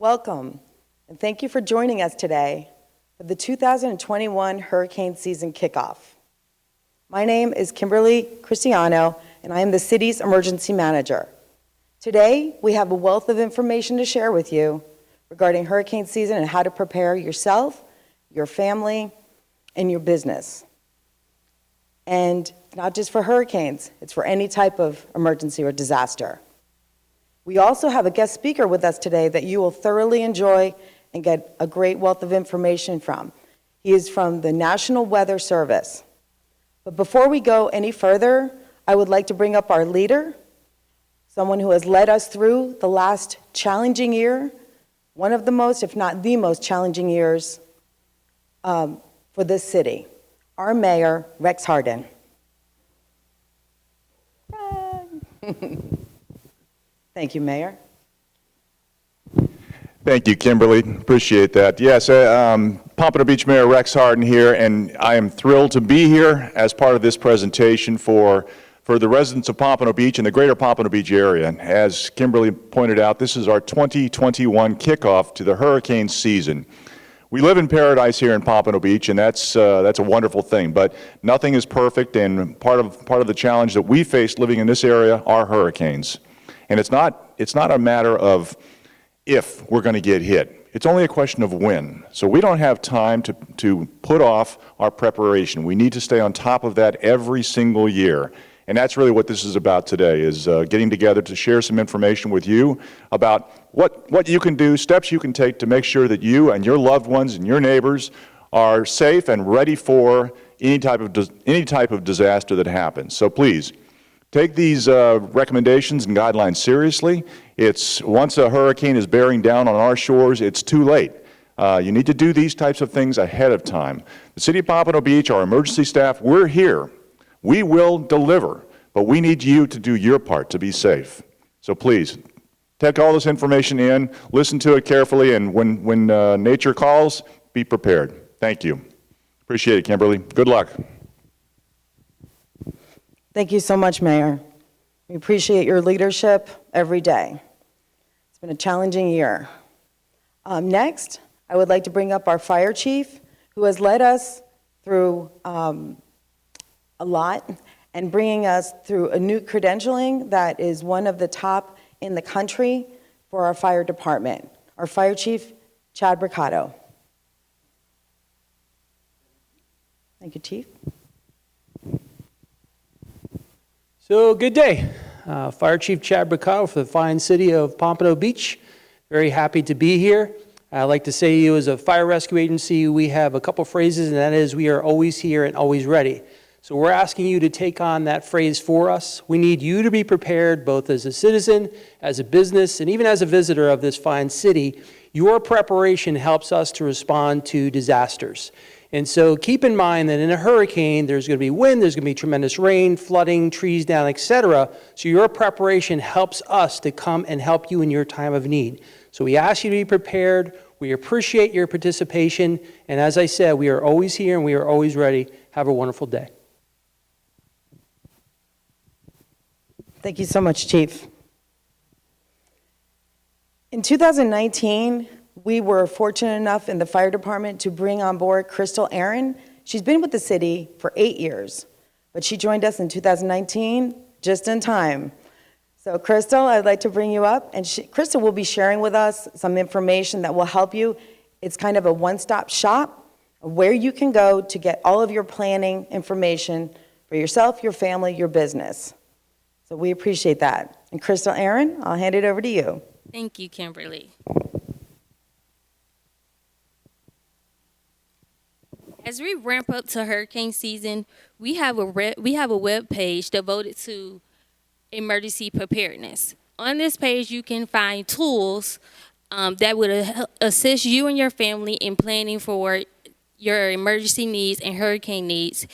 Welcome, and thank you for joining us today for the 2021 hurricane season kickoff. My name is Kimberly Cristiano, and I am the city's emergency manager. Today, we have a wealth of information to share with you regarding hurricane season and how to prepare yourself, your family, and your business. And not just for hurricanes, it's for any type of emergency or disaster. We also have a guest speaker with us today that you will thoroughly enjoy and get a great wealth of information from. He is from the National Weather Service. But before we go any further, I would like to bring up our leader, someone who has led us through the last challenging year, one of the most, if not the most challenging years for this city, our mayor, Rex Harden. Thank you, Mayor. Thank you, Kimberly. Appreciate that. Yes, Pompano Beach Mayor Rex Harden here, and I am thrilled to be here as part of this presentation for the residents of Pompano Beach and the greater Pompano Beach area. And as Kimberly pointed out, this is our 2021 kickoff to the hurricane season. We live in paradise here in Pompano Beach, and that's a wonderful thing. But nothing is perfect, and part of the challenge that we face living in this area are hurricanes. And it's not a matter of if we're going to get hit. It's only a question of when. So we don't have time to put off our preparation. We need to stay on top of that every single year. And that's really what this is about today, is getting together to share some information with you about what you can do, steps you can take to make sure that you and your loved ones and your neighbors are safe and ready for any type of disaster that happens. So please, take these recommendations and guidelines seriously. Once a hurricane is bearing down on our shores, it's too late. You need to do these types of things ahead of time. The City of Pompano Beach, our emergency staff, we're here. We will deliver, but we need you to do your part to be safe. So please, take all this information in, listen to it carefully, and when nature calls, be prepared. Thank you. Appreciate it, Kimberly. Good luck. Thank you so much, Mayor. We appreciate your leadership every day. It's been a challenging year. Next, I would like to bring up our fire chief, who has led us through a lot and bringing us through a new credentialing that is one of the top in the country for our fire department. Our fire chief, Chad Bricado. Thank you, Chief. So good day. Fire Chief Chad Bricado for the fine city of Pompano Beach. Very happy to be here. I'd like to say to you, as a fire rescue agency, we have a couple phrases, and that is, we are always here and always ready. So we're asking you to take on that phrase for us. We need you to be prepared, both as a citizen, as a business, and even as a visitor of this fine city. Your preparation helps us to respond to disasters. And so keep in mind that in a hurricane, there's going to be wind, there's going to be tremendous rain, flooding, trees down, etc. So your preparation helps us to come and help you in your time of need. So we ask you to be prepared. We appreciate your participation. And as I said, we are always here and we are always ready. Have a wonderful day. Thank you so much, Chief. In 2019, we were fortunate enough in the fire department to bring on board Crystal Aaron. She's been with the city for 8 years, but she joined us in 2019, just in time. So Crystal, I'd like to bring you up, and Crystal will be sharing with us some information that will help you. It's kind of a one-stop shop of where you can go to get all of your planning information for yourself, your family, your business. So we appreciate that. And Crystal Aaron, I'll hand it over to you. Thank you, Kimberly. As we ramp up to hurricane season, we have a web page devoted to emergency preparedness. On this page, you can find tools that would assist you and your family in planning for your emergency needs and hurricane needs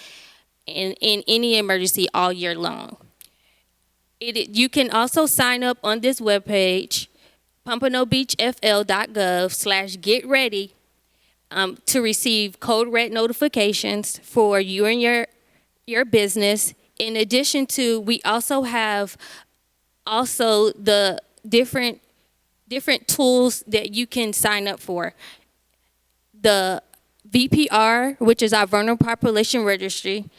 in any emergency all year long. You can also sign up on this webpage, pompanobeachfl.gov/getready, to receive code red notifications for you and your business. In addition to, we also have the different different tools that you can sign up for. The VPR, which is our Vernal Population Registry,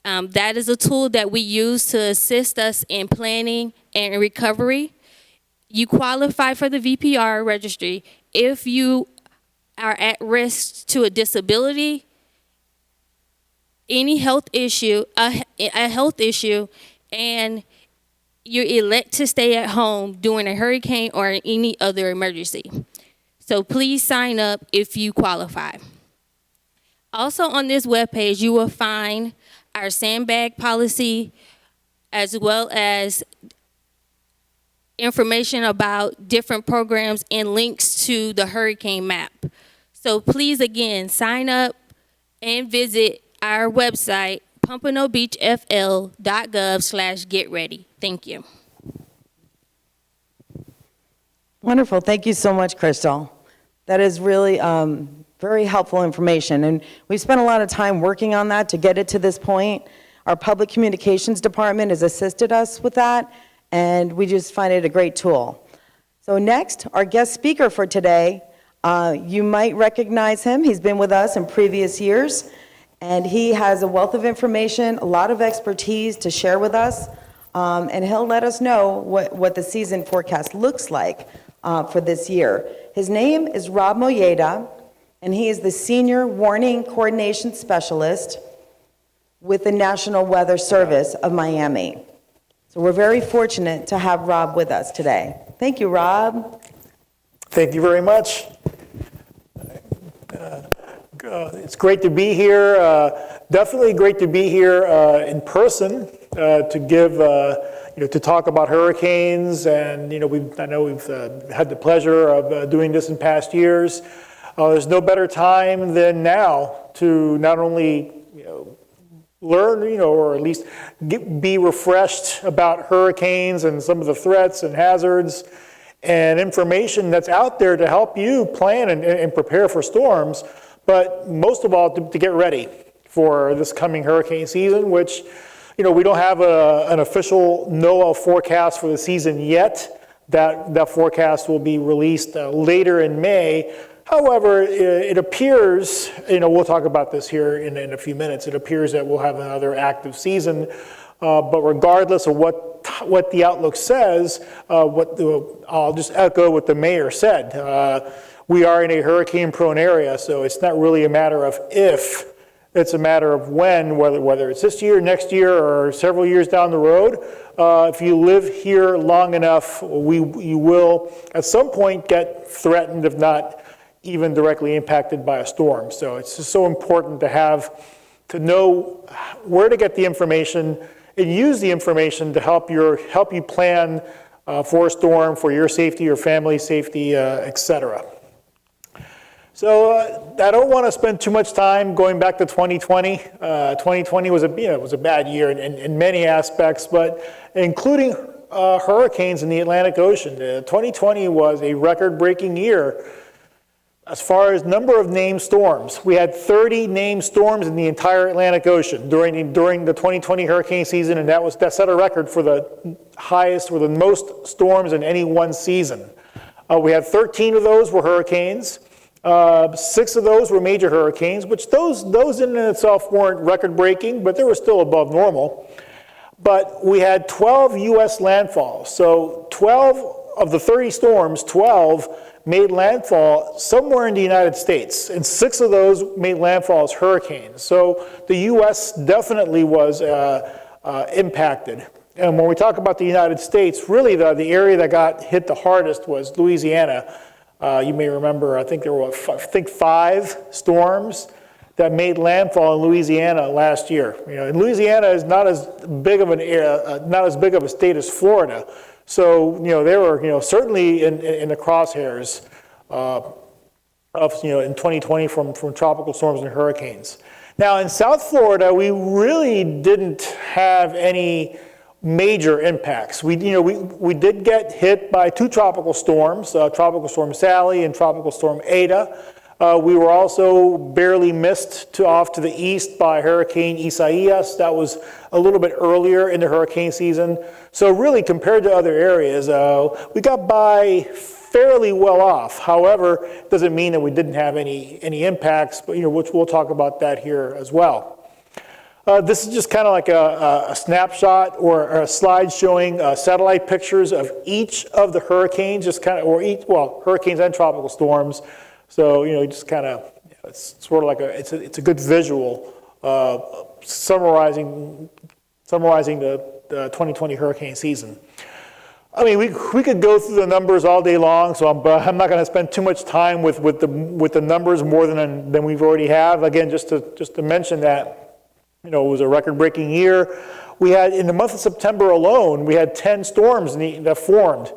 that is a tool that we use to assist us in planning and recovery. You qualify for the VPR registry if you are at risk to a disability, any health issue, a health issue, and you elect to stay at home during a hurricane or any other emergency. So please sign up if you qualify. Also on this webpage, you will find our sandbag policy, as well as information about different programs and links to the hurricane map. So please, again, sign up and visit our website, pompanobeachfl.gov/getready. Thank you. Wonderful. Thank you so much, Crystal. That is really very helpful information. And we've spent a lot of time working on that to get it to this point. Our public communications department has assisted us with that, and we just find it a great tool. So next, our guest speaker for today, you might recognize him. He's been with us in previous years, and he has a wealth of information, a lot of expertise to share with us, and he'll let us know what the season forecast looks like for this year. His name is Rob Moyeda, and he is the Senior Warning Coordination Specialist with the National Weather Service of Miami. So we're very fortunate to have Rob with us today. Thank you, Rob. Thank you very much. It's great to be here. Definitely great to be here in person to give, to talk about hurricanes. And I know we've had the pleasure of doing this in past years. There's no better time than now to not only learn, or at least be refreshed about hurricanes and some of the threats and hazards and information that's out there to help you plan and prepare for storms, but most of all to get ready for this coming hurricane season, which, we don't have an official NOAA forecast for the season yet. That forecast will be released later in May. However, it appears, we'll talk about this here in a few minutes, it appears that we'll have another active season, but regardless of what the outlook says, I'll just echo what the mayor said. We are in a hurricane-prone area, so it's not really a matter of if, it's a matter of when, whether it's this year, next year, or several years down the road. If you live here long enough, you will at some point get threatened, if not even directly impacted by a storm. So it's just so important to know where to get the information and use the information to help you plan for a storm, for your safety, your family's safety, etc. So I don't want to spend too much time going back to 2020. 2020 was a bad year in many aspects, but including hurricanes in the Atlantic Ocean. 2020 was a record-breaking year. As far as number of named storms, we had 30 named storms in the entire Atlantic Ocean during the 2020 hurricane season, and that set a record for the highest or the most storms in any one season. We had 13 of those were hurricanes. 6 of those were major hurricanes, which those in and itself weren't record-breaking, but they were still above normal. But we had 12 U.S. landfalls. So 12 of the 30 storms, 12 made landfall somewhere in the United States, and 6 of those made landfall as hurricanes. So the U.S. definitely was impacted. And when we talk about the United States, really the area that got hit the hardest was Louisiana. You may remember, I think there were 5 storms that made landfall in Louisiana last year. And Louisiana is not as big of a state as Florida. So, they were, certainly in the crosshairs of, in 2020 from tropical storms and hurricanes. Now, in South Florida, we really didn't have any major impacts. We did get hit by 2 tropical storms, Tropical Storm Sally and Tropical Storm Ada. We were also barely missed off to the east by Hurricane Isaias. That was a little bit earlier in the hurricane season. So really, compared to other areas, we got by fairly well off. However, it doesn't mean that we didn't have any impacts, but which we'll talk about that here as well. This is just kind of like a snapshot or a slide showing satellite pictures of each of the hurricanes, just kind of, hurricanes and tropical storms. So, just kind of, it's sort of like it's a good visual summarizing the 2020 hurricane season. I mean, we could go through the numbers all day long, so I'm not going to spend too much time with the numbers more than we've already have. Again, just to mention that, it was a record-breaking year. We had, in the month of September alone, we had 10 storms that formed.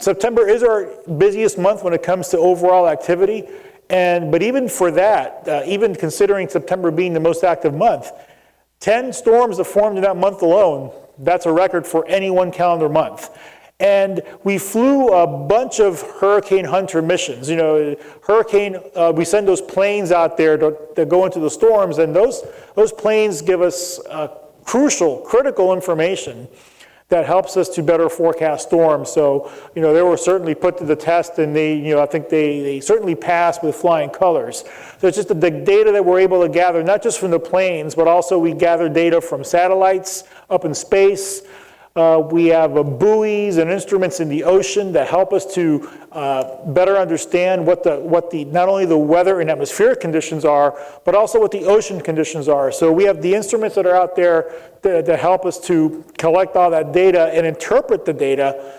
September is our busiest month when it comes to overall activity, but even for that, even considering September being the most active month, 10 storms that formed in that month alone, that's a record for any one calendar month. And we flew a bunch of Hurricane Hunter missions. We send those planes out there to go into the storms, and those planes give us critical information that helps us to better forecast storms. So, they were certainly put to the test, and I think they certainly passed with flying colors. So it's just the data that we're able to gather, not just from the planes, but also we gather data from satellites up in space. We have buoys and instruments in the ocean that help us to better understand what the not only the weather and atmospheric conditions are, but also what the ocean conditions are. So we have the instruments that are out there that help us to collect all that data and interpret the data.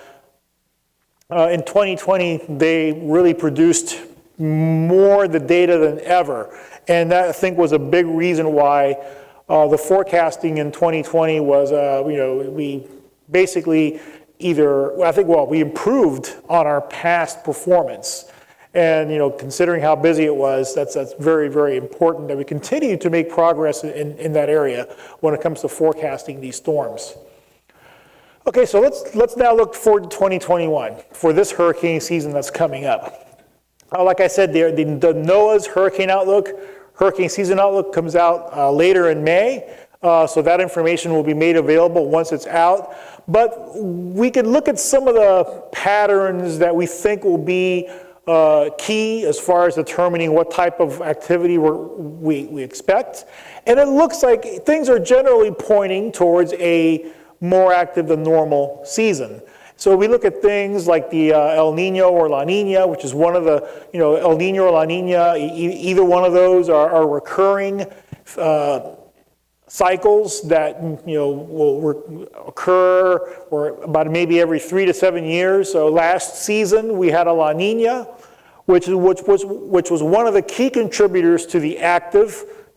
In 2020, they really produced more the data than ever, and that, I think, was a big reason why the forecasting in 2020 was, we basically we improved on our past performance. And, considering how busy it was, that's very, very important that we continue to make progress in that area when it comes to forecasting these storms. Okay, so let's now look forward to 2021 for this hurricane season that's coming up. Like I said, the NOAA's hurricane season outlook comes out later in May. So that information will be made available once it's out. But we can look at some of the patterns that we think will be key as far as determining what type of activity we expect. And it looks like things are generally pointing towards a more active than normal season. So we look at things like the El Nino or La Nina, which is one of the, El Nino or La Nina, either one of those are recurring cycles that will occur or about maybe every 3 to 7 years. So last season we had a La Nina, which was one of the key contributors to the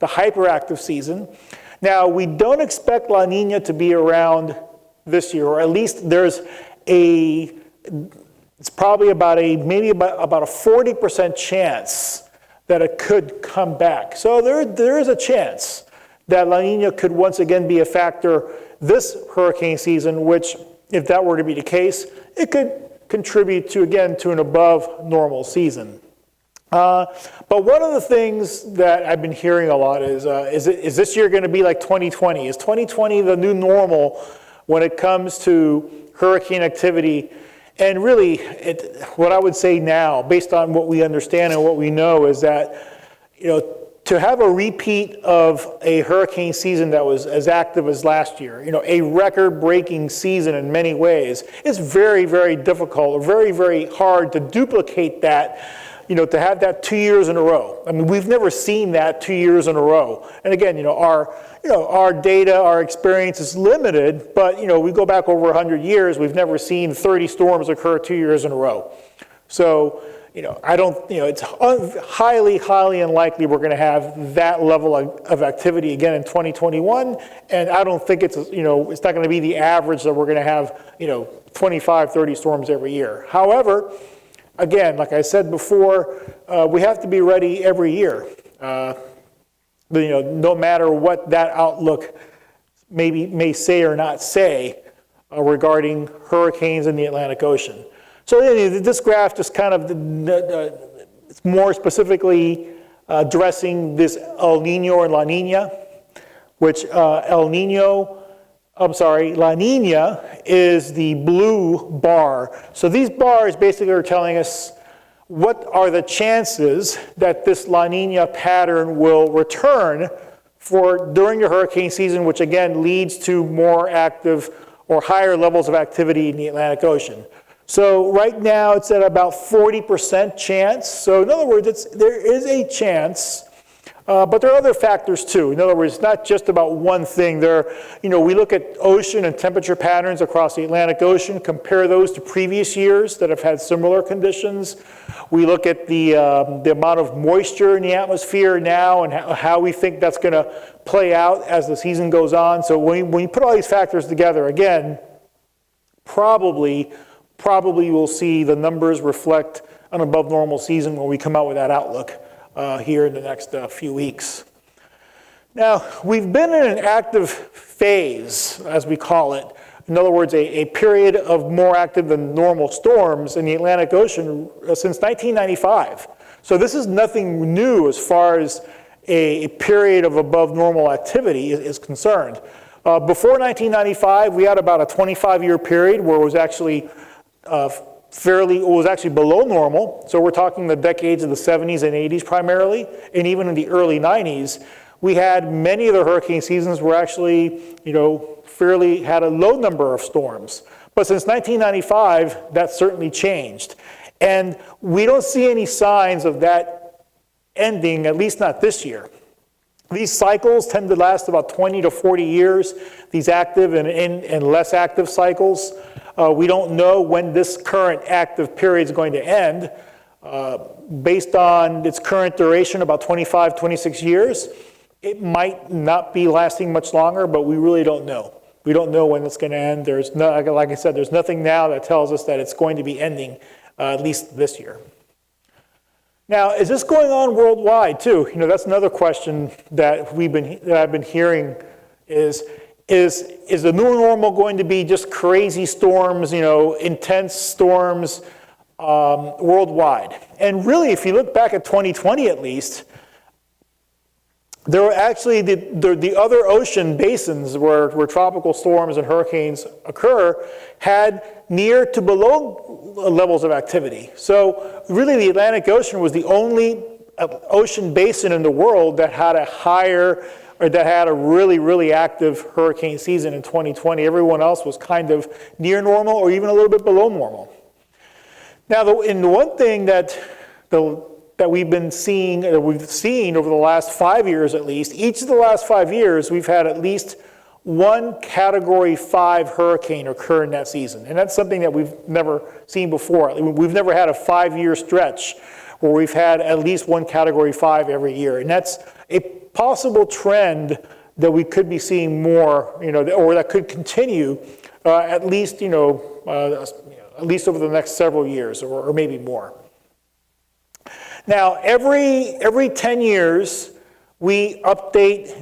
hyperactive season. Now we don't expect La Nina to be around this year, or at least it's probably about a 40% chance that it could come back. So there is a chance that La Nina could once again be a factor this hurricane season, which, if that were to be the case, it could contribute to an above normal season. But one of the things that I've been hearing a lot is this year going to be like 2020? Is 2020 the new normal when it comes to hurricane activity? And really, what I would say now, based on what we understand and what we know, is that, to have a repeat of a hurricane season that was as active as last year, a record-breaking season in many ways, it's very, very difficult, very, very hard to duplicate that, to have that 2 years in a row. I mean, we've never seen that 2 years in a row. And again, our data, our experience is limited, but, we go back over 100 years, we've never seen 30 storms occur 2 years in a row. So, it's highly, highly unlikely we're going to have that level of activity again in 2021. And I don't think it's not going to be the average that we're going to have, 25, 30 storms every year. However, again, like I said before, we have to be ready every year. No matter what that outlook may say or not say regarding hurricanes in the Atlantic Ocean. So this graph just kind of more specifically addressing this El Nino and La Nina, which El Nino La Nina is the blue bar. So these bars basically are telling us what are the chances that this La Nina pattern will return during the hurricane season, which again leads to more active or higher levels of activity in the Atlantic Ocean. So right now it's at about 40% chance. So in other words, there is a chance, but there are other factors too. In other words, it's not just about one thing. We look at ocean and temperature patterns across the Atlantic Ocean, compare those to previous years that have had similar conditions. We look at the amount of moisture in the atmosphere now and how we think that's going to play out as the season goes on. So when you put all these factors together, again, probably we'll see the numbers reflect an above normal season when we come out with that outlook here in the next few weeks. Now, we've been in an active phase, as we call it. In other words, a period of more active than normal storms in the Atlantic Ocean since 1995. So this is nothing new as far as a period of above normal activity is concerned. Before 1995, we had about a 25-year period where it was actually below normal. So we're talking the decades of the 70s and 80s primarily, and even in the early 90s, we had many of the hurricane seasons were actually, had a low number of storms. But since 1995, that certainly changed. And we don't see any signs of that ending, at least not this year. These cycles tend to last about 20 to 40 years, these active and less active cycles. We don't know when this current active period is going to end. Based on its current duration, about 25, 26 years, it might not be lasting much longer, but we really don't know. We don't know when it's going to end. Like I said, there's nothing now that tells us that it's going to be ending, at least this year. Now, is this going on worldwide too? That's another question that I've been hearing is the new normal going to be just crazy storms, intense storms worldwide? And really, if you look back at 2020 at least, there were actually the other ocean basins where tropical storms and hurricanes occur had near to below levels of activity. So really the Atlantic Ocean was the only ocean basin in the world that had a really, really active hurricane season in 2020. Everyone else was kind of near normal or even a little bit below normal. Now, the one thing that we've seen over the last 5 years at least, each of the last 5 years, we've had at least one Category 5 hurricane occur in that season. And that's something that we've never seen before. We've never had a 5-year stretch where we've had at least one Category 5 every year. And that's a possible trend that we could be seeing more, or that could continue at least over the next several years or maybe more. Now, every 10 years, we update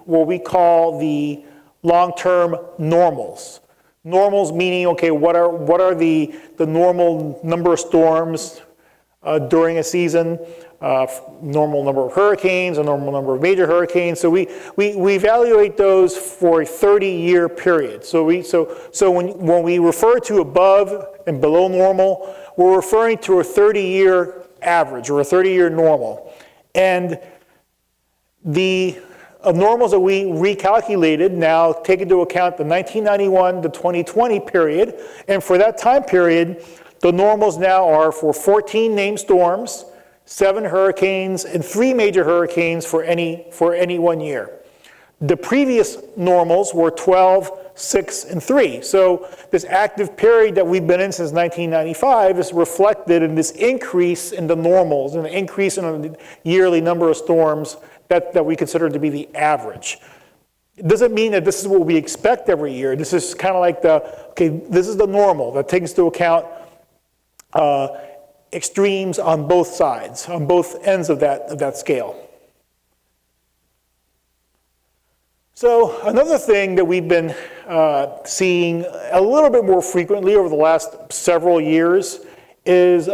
what we call the long-term normals. Normals meaning, okay, what are the normal number of storms during a season, normal number of hurricanes, a normal number of major hurricanes. So we evaluate those for a 30-year period. So when we refer to above and below normal, we're referring to a 30-year average or a 30-year normal. And the normals that we recalculated now take into account the 1991 to 2020 period. And for that time period, the normals now are for 14 named storms, 7 hurricanes, and 3 major hurricanes for any 1 year. The previous normals were 12, 6, and 3. So this active period that we've been in since 1995 is reflected in this increase in the normals and the increase in the yearly number of storms that we consider to be the average. It doesn't mean that this is what we expect every year. This is kind of like this is the normal that takes into account extremes on both sides, on both ends of that scale. So another thing that we've been seeing a little bit more frequently over the last several years is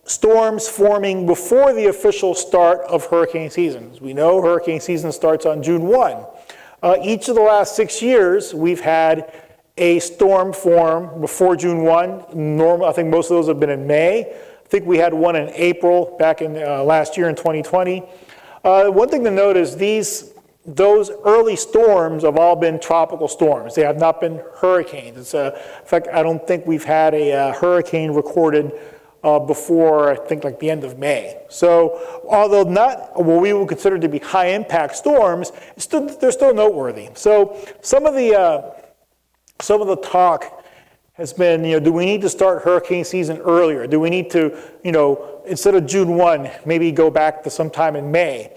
storms forming before the official start of hurricane season. As we know, hurricane season starts on June 1. Each of the last 6 years, we've had a storm form before June 1. I think most of those have been in May. I think we had one in April back in last year in 2020. One thing to note is those early storms have all been tropical storms. They have not been hurricanes. In fact, I don't think we've had a hurricane recorded before, I think, like the end of May. So although not what we would consider to be high impact storms, they're still noteworthy. So some of the talk has been, do we need to start hurricane season earlier? Do we need to, instead of June 1, maybe go back to sometime in May,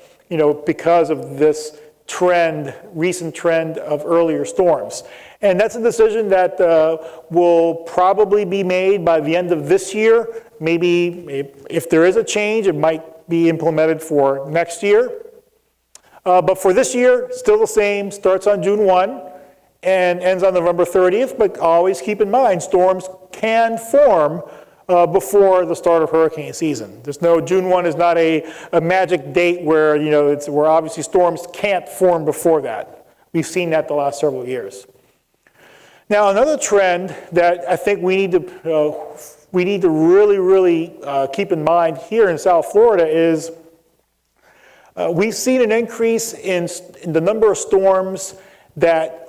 because of this recent trend of earlier storms? And that's a decision that will probably be made by the end of this year. Maybe if there is a change, it might be implemented for next year. But for this year, still the same, starts on June 1 and ends on November 30th. But always keep in mind, storms can form before the start of hurricane season. June 1 is not a magic date where, where obviously storms can't form before that. We've seen that the last several years. Now, another trend that I think we need to really keep in mind here in South Florida is we've seen an increase in the number of storms that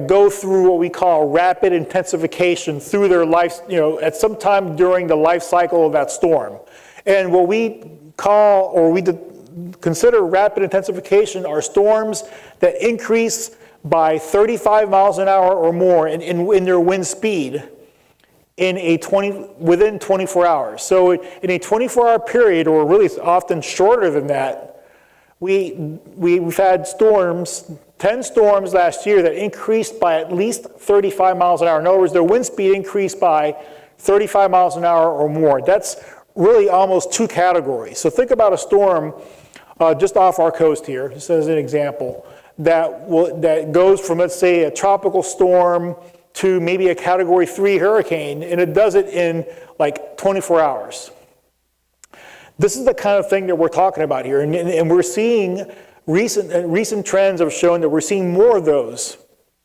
go through what we call rapid intensification through their life, at some time during the life cycle of that storm. And what we call, or we consider rapid intensification, are storms that increase by 35 miles an hour or more in their wind speed within 24 hours. So in a 24-hour period, or really often shorter than that, we've had 10 storms last year that increased by at least 35 miles an hour. In other words, their wind speed increased by 35 miles an hour or more. That's really almost 2 categories. So think about a storm just off our coast here, just as an example, that goes from, let's say, a tropical storm to maybe a Category 3 hurricane, and it does it in like 24 hours. This is the kind of thing that we're talking about here, and we're seeing recent trends have shown that we're seeing more of those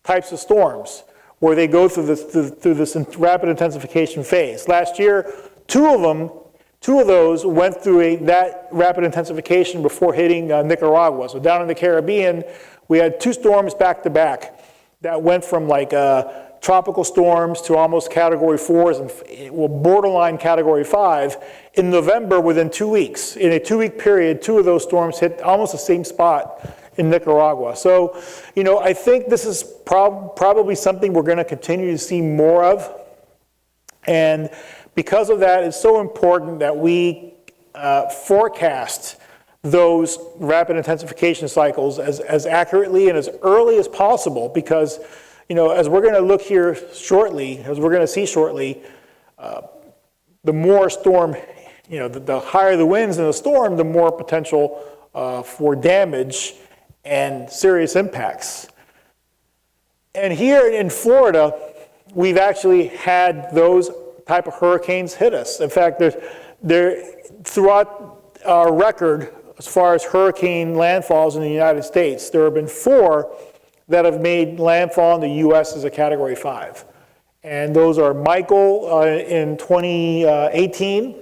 types of storms where they go through this rapid intensification phase. Last year, two of those went through that rapid intensification before hitting Nicaragua. So down in the Caribbean, we had 2 storms back to back that went from like tropical storms to almost Category 4s and borderline Category 5 in November within 2 weeks. In a 2-week period, 2 of those storms hit almost the same spot in Nicaragua. So, I think this is probably something we're going to continue to see more of. And because of that, it's so important that we forecast those rapid intensification cycles as accurately and as early as possible, because as we're going to look here shortly, as we're going to see shortly, the more storm, the higher the winds in the storm, the more potential for damage and serious impacts. And here in Florida, we've actually had those type of hurricanes hit us. In fact, throughout our record, as far as hurricane landfalls in the United States, there have been 4 that have made landfall in the U.S. as a Category 5. And those are Michael in 2018,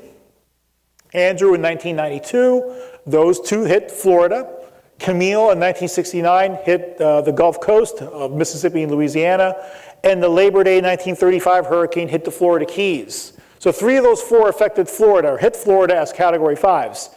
Andrew in 1992. Those 2 hit Florida. Camille in 1969 hit the Gulf Coast of Mississippi and Louisiana. And the Labor Day 1935 hurricane hit the Florida Keys. So 3 of those 4 affected Florida, or hit Florida as Category 5s.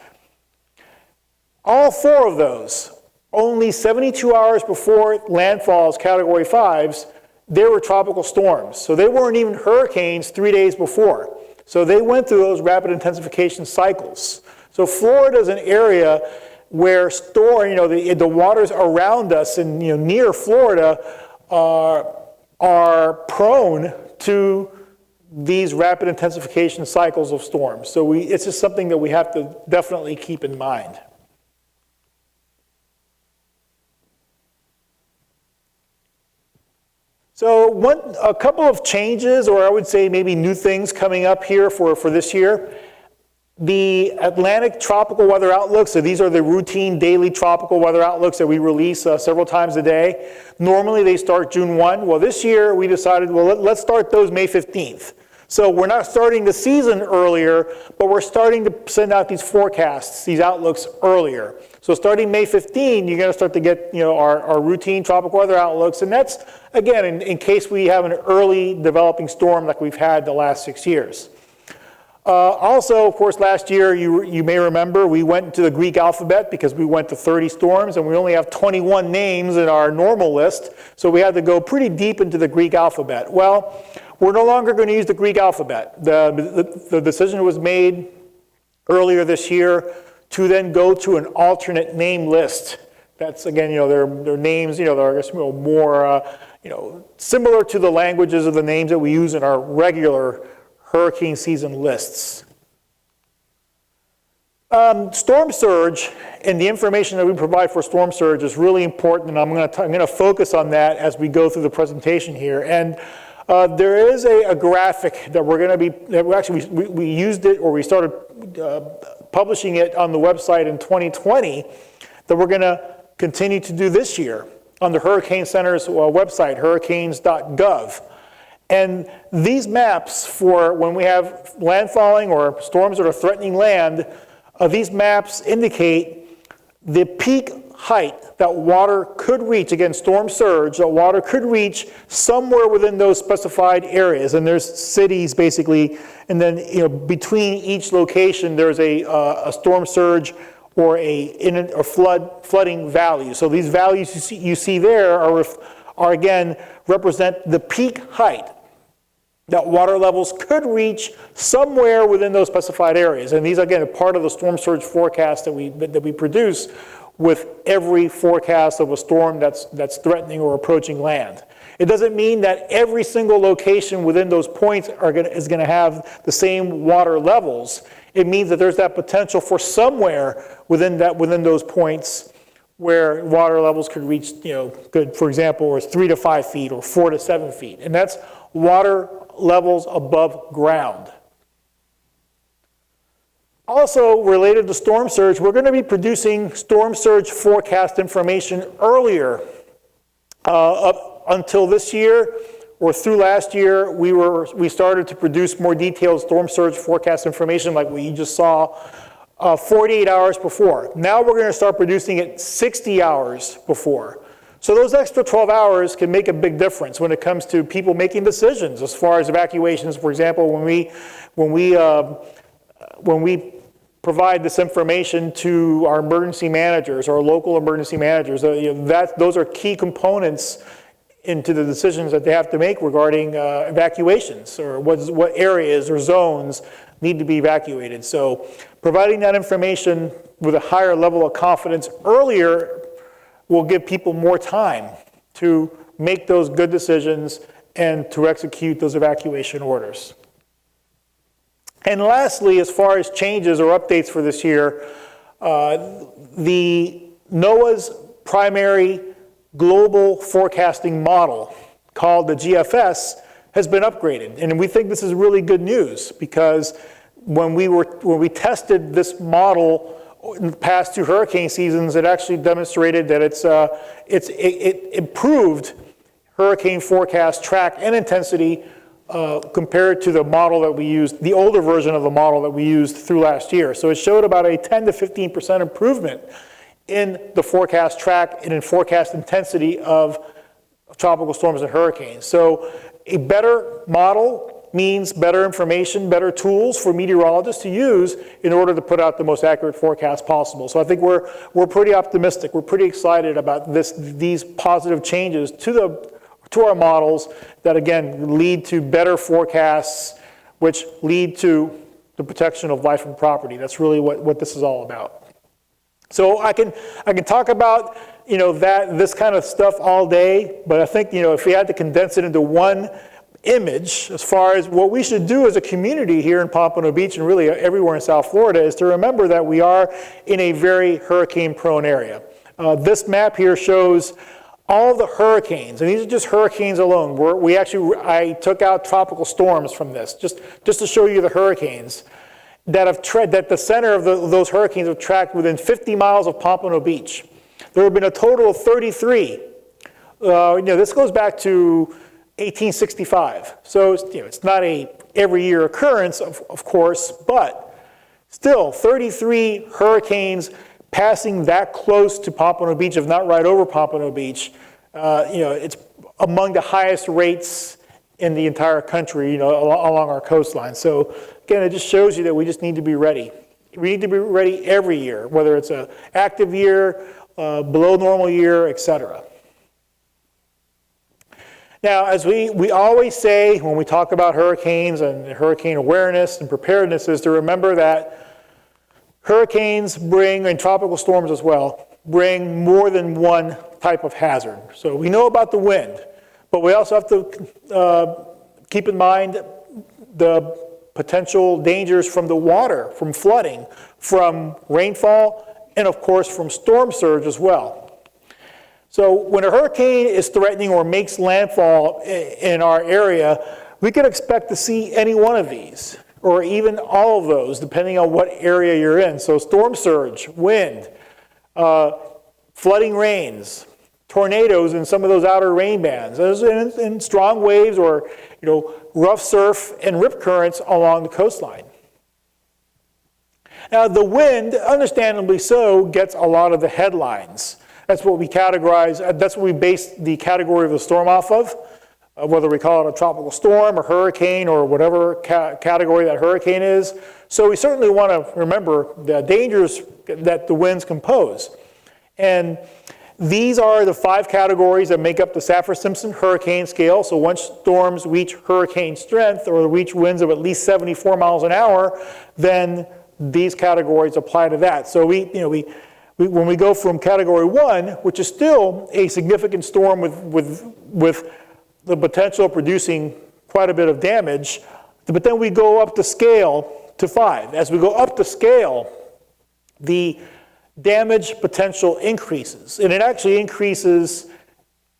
All 4 of those, only 72 hours before landfall as Category 5s, they were tropical storms. So they weren't even hurricanes 3 days before. So they went through those rapid intensification cycles. So Florida is an area where the waters around us and near Florida are prone to these rapid intensification cycles of storms. So it's just something that we have to definitely keep in mind. So a couple of changes, or I would say maybe new things coming up here for this year. The Atlantic tropical weather outlook, so these are the routine daily tropical weather outlooks that we release several times a day. Normally they start June 1. Well, this year we decided, well, let's start those May 15th. So we're not starting the season earlier, but we're starting to send out these forecasts, these outlooks earlier. So starting May 15, you're going to start to get our routine tropical weather outlooks. And that's, again, in case we have an early developing storm like we've had the last 6 years. Also, of course, last year, you may remember, we went into the Greek alphabet because we went to 30 storms, and we only have 21 names in our normal list, so we had to go pretty deep into the Greek alphabet. Well, we're no longer going to use the Greek alphabet. The decision was made earlier this year to then go to an alternate name list. That's, again, their names, they're, I guess, more, similar to the languages of the names that we use in our regular hurricane season lists. Storm surge and the information that we provide for storm surge is really important, and I'm going to focus on that as we go through the presentation here. And there is a graphic that we're going to be, that we used it, or we started publishing it on the website in 2020, that we're going to continue to do this year on the Hurricane Center's website, hurricanes.gov. And these maps for when we have landfalling or storms that are threatening land, these maps indicate the peak height that water could reach, again, storm surge, that water could reach somewhere within those specified areas. And there's cities basically, and then between each location there's a storm surge or a flooding value. So these values you see there are again represent the peak height that water levels could reach somewhere within those specified areas. And these, again, are part of the storm surge forecast that we produce with every forecast of a storm that's threatening or approaching land. It doesn't mean that every single location within those points is going to have the same water levels. It means that there's that potential for somewhere within those points where water levels could reach, for example, or 3 to 5 feet or 4 to 7 feet. And that's water levels above ground. Also related to storm surge, we're going to be producing storm surge forecast information earlier. Up until this year or through last year, we started to produce more detailed storm surge forecast information like we just saw 48 hours before. Now we're going to start producing it 60 hours before. So those extra 12 hours can make a big difference when it comes to people making decisions as far as evacuations. For example, when we provide this information to our emergency managers, our local emergency managers, those are key components into the decisions that they have to make regarding evacuations, or what areas or zones need to be evacuated. So providing that information with a higher level of confidence earlier will give people more time to make those good decisions and to execute those evacuation orders. And lastly, as far as changes or updates for this year, the NOAA's primary global forecasting model, called the GFS, has been upgraded. And we think this is really good news, because when we tested this model in the past 2 hurricane seasons, it actually demonstrated that it improved hurricane forecast track and intensity compared to the model that we used, the older version of the model that we used through last year. So it showed about a 10 to 15% improvement in the forecast track and in forecast intensity of tropical storms and hurricanes. So a better model means better information, better tools for meteorologists to use in order to put out the most accurate forecast possible. So I think we're pretty optimistic. We're pretty excited about these positive changes to our models that, again, lead to better forecasts, which lead to the protection of life and property. That's really what this is all about. So I can talk about this kind of stuff all day, but I think if we had to condense it into one image, as far as what we should do as a community here in Pompano Beach and really everywhere in South Florida, is to remember that we are in a very hurricane-prone area. This map here shows all the hurricanes, and these are just hurricanes alone. I took out tropical storms from this, just to show you the hurricanes. that the center of those hurricanes have tracked within 50 miles of Pompano Beach. There have been a total of 33. This goes back to 1865. So it's not a every year occurrence, of course, but still 33 hurricanes passing that close to Pompano Beach, if not right over Pompano Beach. It's among the highest rates in the entire country, along our coastline. So again, it just shows you that we just need to be ready. We need to be ready every year, whether it's an active year, below normal year, etc. Now, as we always say when we talk about hurricanes and hurricane awareness and preparedness, is to remember that hurricanes bring, and tropical storms as well, bring more than one type of hazard. So we know about the wind, but we also have to keep in mind the potential dangers from the water, from flooding, from rainfall, and of course from storm surge as well. So when a hurricane is threatening or makes landfall in our area, we can expect to see any one of these, or even all of those, depending on what area you're in. So storm surge, wind, flooding rains, tornadoes in some of those outer rain bands, and strong waves or rough surf and rip currents along the coastline. Now the wind, understandably so, gets a lot of the headlines. That's what we categorize, that's what we base the category of the storm off of, whether we call it a tropical storm, a hurricane, or whatever category that hurricane is. So we certainly want to remember the dangers that the winds can pose. And these are the 5 categories that make up the Stafford-Simpson hurricane scale. So once storms reach hurricane strength or reach winds of at least 74 miles an hour, then these categories apply to that. So when we go from category 1, which is still a significant storm with the potential of producing quite a bit of damage, but then we go up the scale to 5. As we go up the scale, the damage potential increases, and it actually increases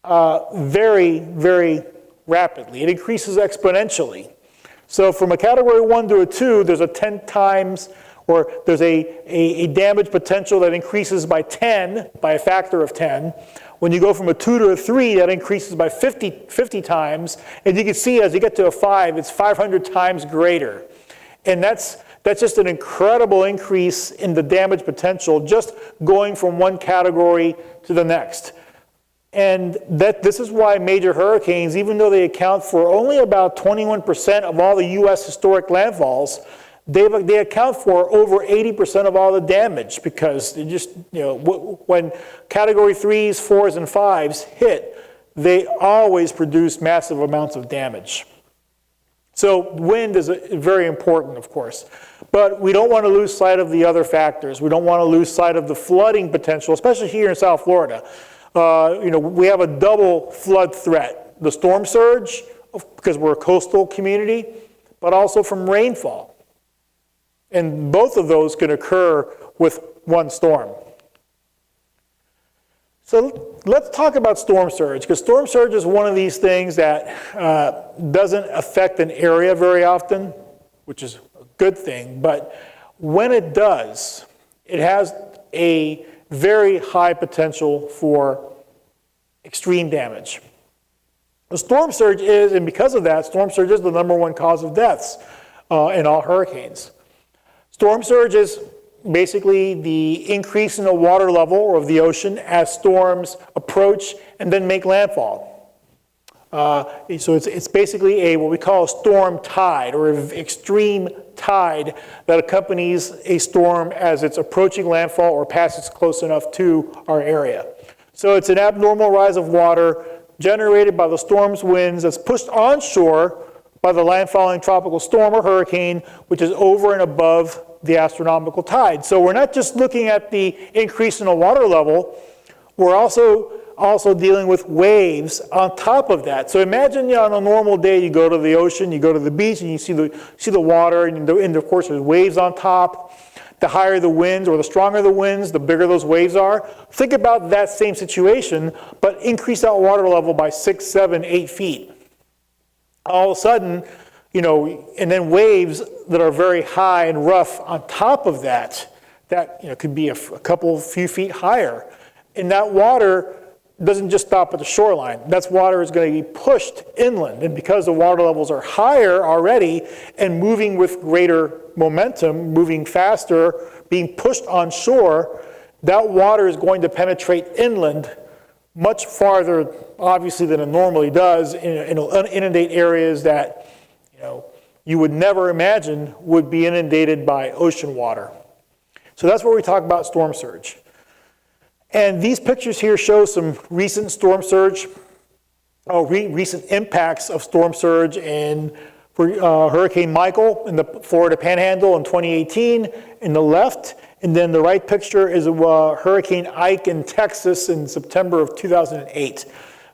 very, very rapidly. It increases exponentially. So from a category 1 to a 2, there's a 10 times, or there's a damage potential that increases by 10, by a factor of 10. When you go from a 2 to a 3, that increases by 50 times. And you can see as you get to a 5, it's 500 times greater. And that's just an incredible increase in the damage potential, just going from one category to the next. And this is why major hurricanes, even though they account for only about 21% of all the U.S. historic landfalls, they account for over 80% of all the damage, because they just, when category 3s, 4s, and 5s hit, they always produce massive amounts of damage. So wind is very important, of course, but we don't want to lose sight of the other factors. We don't want to lose sight of the flooding potential, especially here in South Florida. We have a double flood threat: the storm surge, because we're a coastal community, but also from rainfall. And both of those can occur with one storm. So let's talk about storm surge, because storm surge is one of these things that doesn't affect an area very often, which is a good thing. But when it does, it has a very high potential for extreme damage. The storm surge is, and because of that, storm surge is the #1 cause of deaths in all hurricanes. Storm surge is basically the increase in the water level of the ocean as storms approach and then make landfall. So it's basically what we call a storm tide, or an extreme tide that accompanies a storm as it's approaching landfall or passes close enough to our area. So it's an abnormal rise of water generated by the storm's winds that's pushed onshore by the landfalling tropical storm or hurricane, which is over and above the astronomical tide. So we're not just looking at the increase in the water level, we're also dealing with waves on top of that. So imagine on a normal day, you go to the ocean, you go to the beach, and you see the water, and of course there's waves on top. The higher the winds, or the stronger the winds, the bigger those waves are. Think about that same situation, but increase that water level by 6, 7, 8 feet. All of a sudden, and then waves that are very high and rough on top of that could be a few feet higher. And that water doesn't just stop at the shoreline. That water is going to be pushed inland. And because the water levels are higher already and moving with greater momentum, moving faster, being pushed on shore, that water is going to penetrate inland much farther, obviously, than it normally does, and it'll inundate areas that you would never imagine would be inundated by ocean water. So that's where we talk about storm surge. And these pictures here show some recent storm surge, recent impacts of storm surge for Hurricane Michael in the Florida Panhandle in 2018 in the left. And then the right picture is Hurricane Ike in Texas in September of 2008.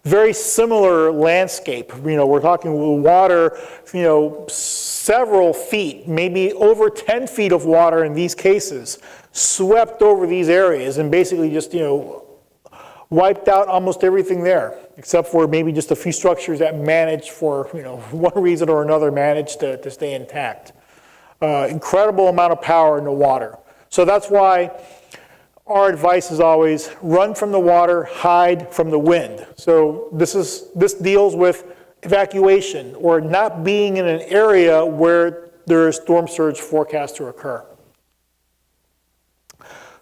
Very similar landscape. We're talking water, several feet, maybe over 10 feet of water in these cases, swept over these areas and basically just, wiped out almost everything there, except for maybe just a few structures that managed for, one reason or another managed to stay intact. Incredible amount of power in the water. So that's why our advice is always run from the water, hide from the wind. So this deals with evacuation or not being in an area where there is storm surge forecast to occur.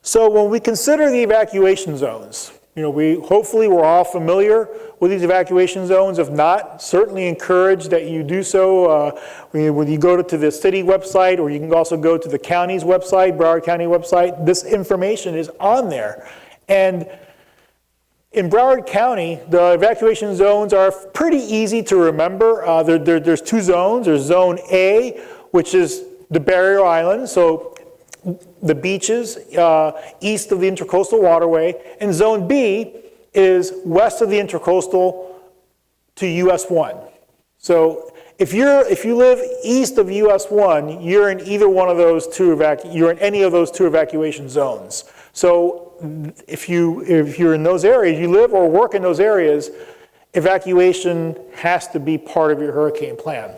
So when we consider the evacuation zones, hopefully we're all familiar with these evacuation zones. If not, certainly encourage that you do so when you go to the city website, or you can also go to the county's website, Broward County website. This information is on there. And in Broward County, the evacuation zones are pretty easy to remember. There's two zones. There's Zone A, which is the barrier island, so the beaches east of the Intracoastal Waterway, and Zone B is west of the Intracoastal to US 1. So if you live east of US 1, you're in either one of those you're in any of those two evacuation zones. So if you're in those areas, you live or work in those areas, evacuation has to be part of your hurricane plan.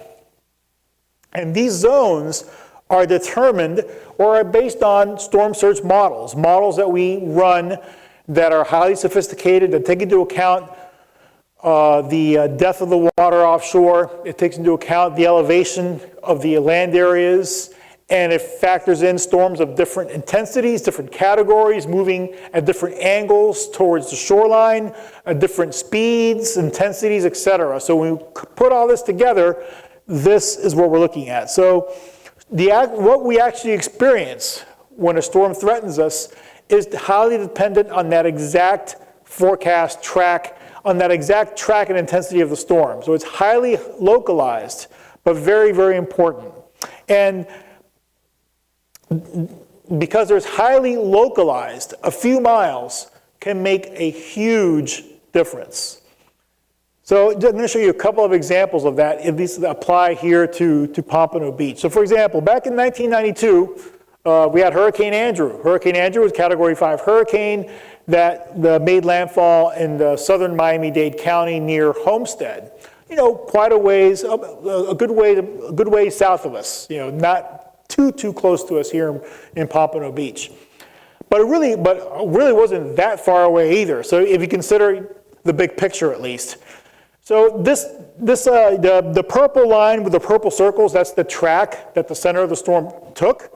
And these zones are determined or are based on storm surge models that we run that are highly sophisticated, that take into account the depth of the water offshore. It takes into account the elevation of the land areas, and it factors in storms of different intensities, different categories, moving at different angles towards the shoreline, at different speeds, intensities, etc. So when we put all this together, this is what we're looking at. So what we actually experience when a storm threatens us is highly dependent on that exact forecast track, on that exact track and intensity of the storm. So it's highly localized, but very, very important. And because there's highly localized, a few miles can make a huge difference. So I'm going to show you a couple of examples of that. At least apply here to Pompano Beach. So for example, back in 1992, we had Hurricane Andrew. Hurricane Andrew was a Category 5 hurricane that made landfall in the southern Miami-Dade County near Homestead. Quite a ways, a good way south of us. Not too close to us here in Pompano Beach. But it really wasn't that far away either. So if you consider the big picture at least. So the purple line with the purple circles, that's the track that the center of the storm took.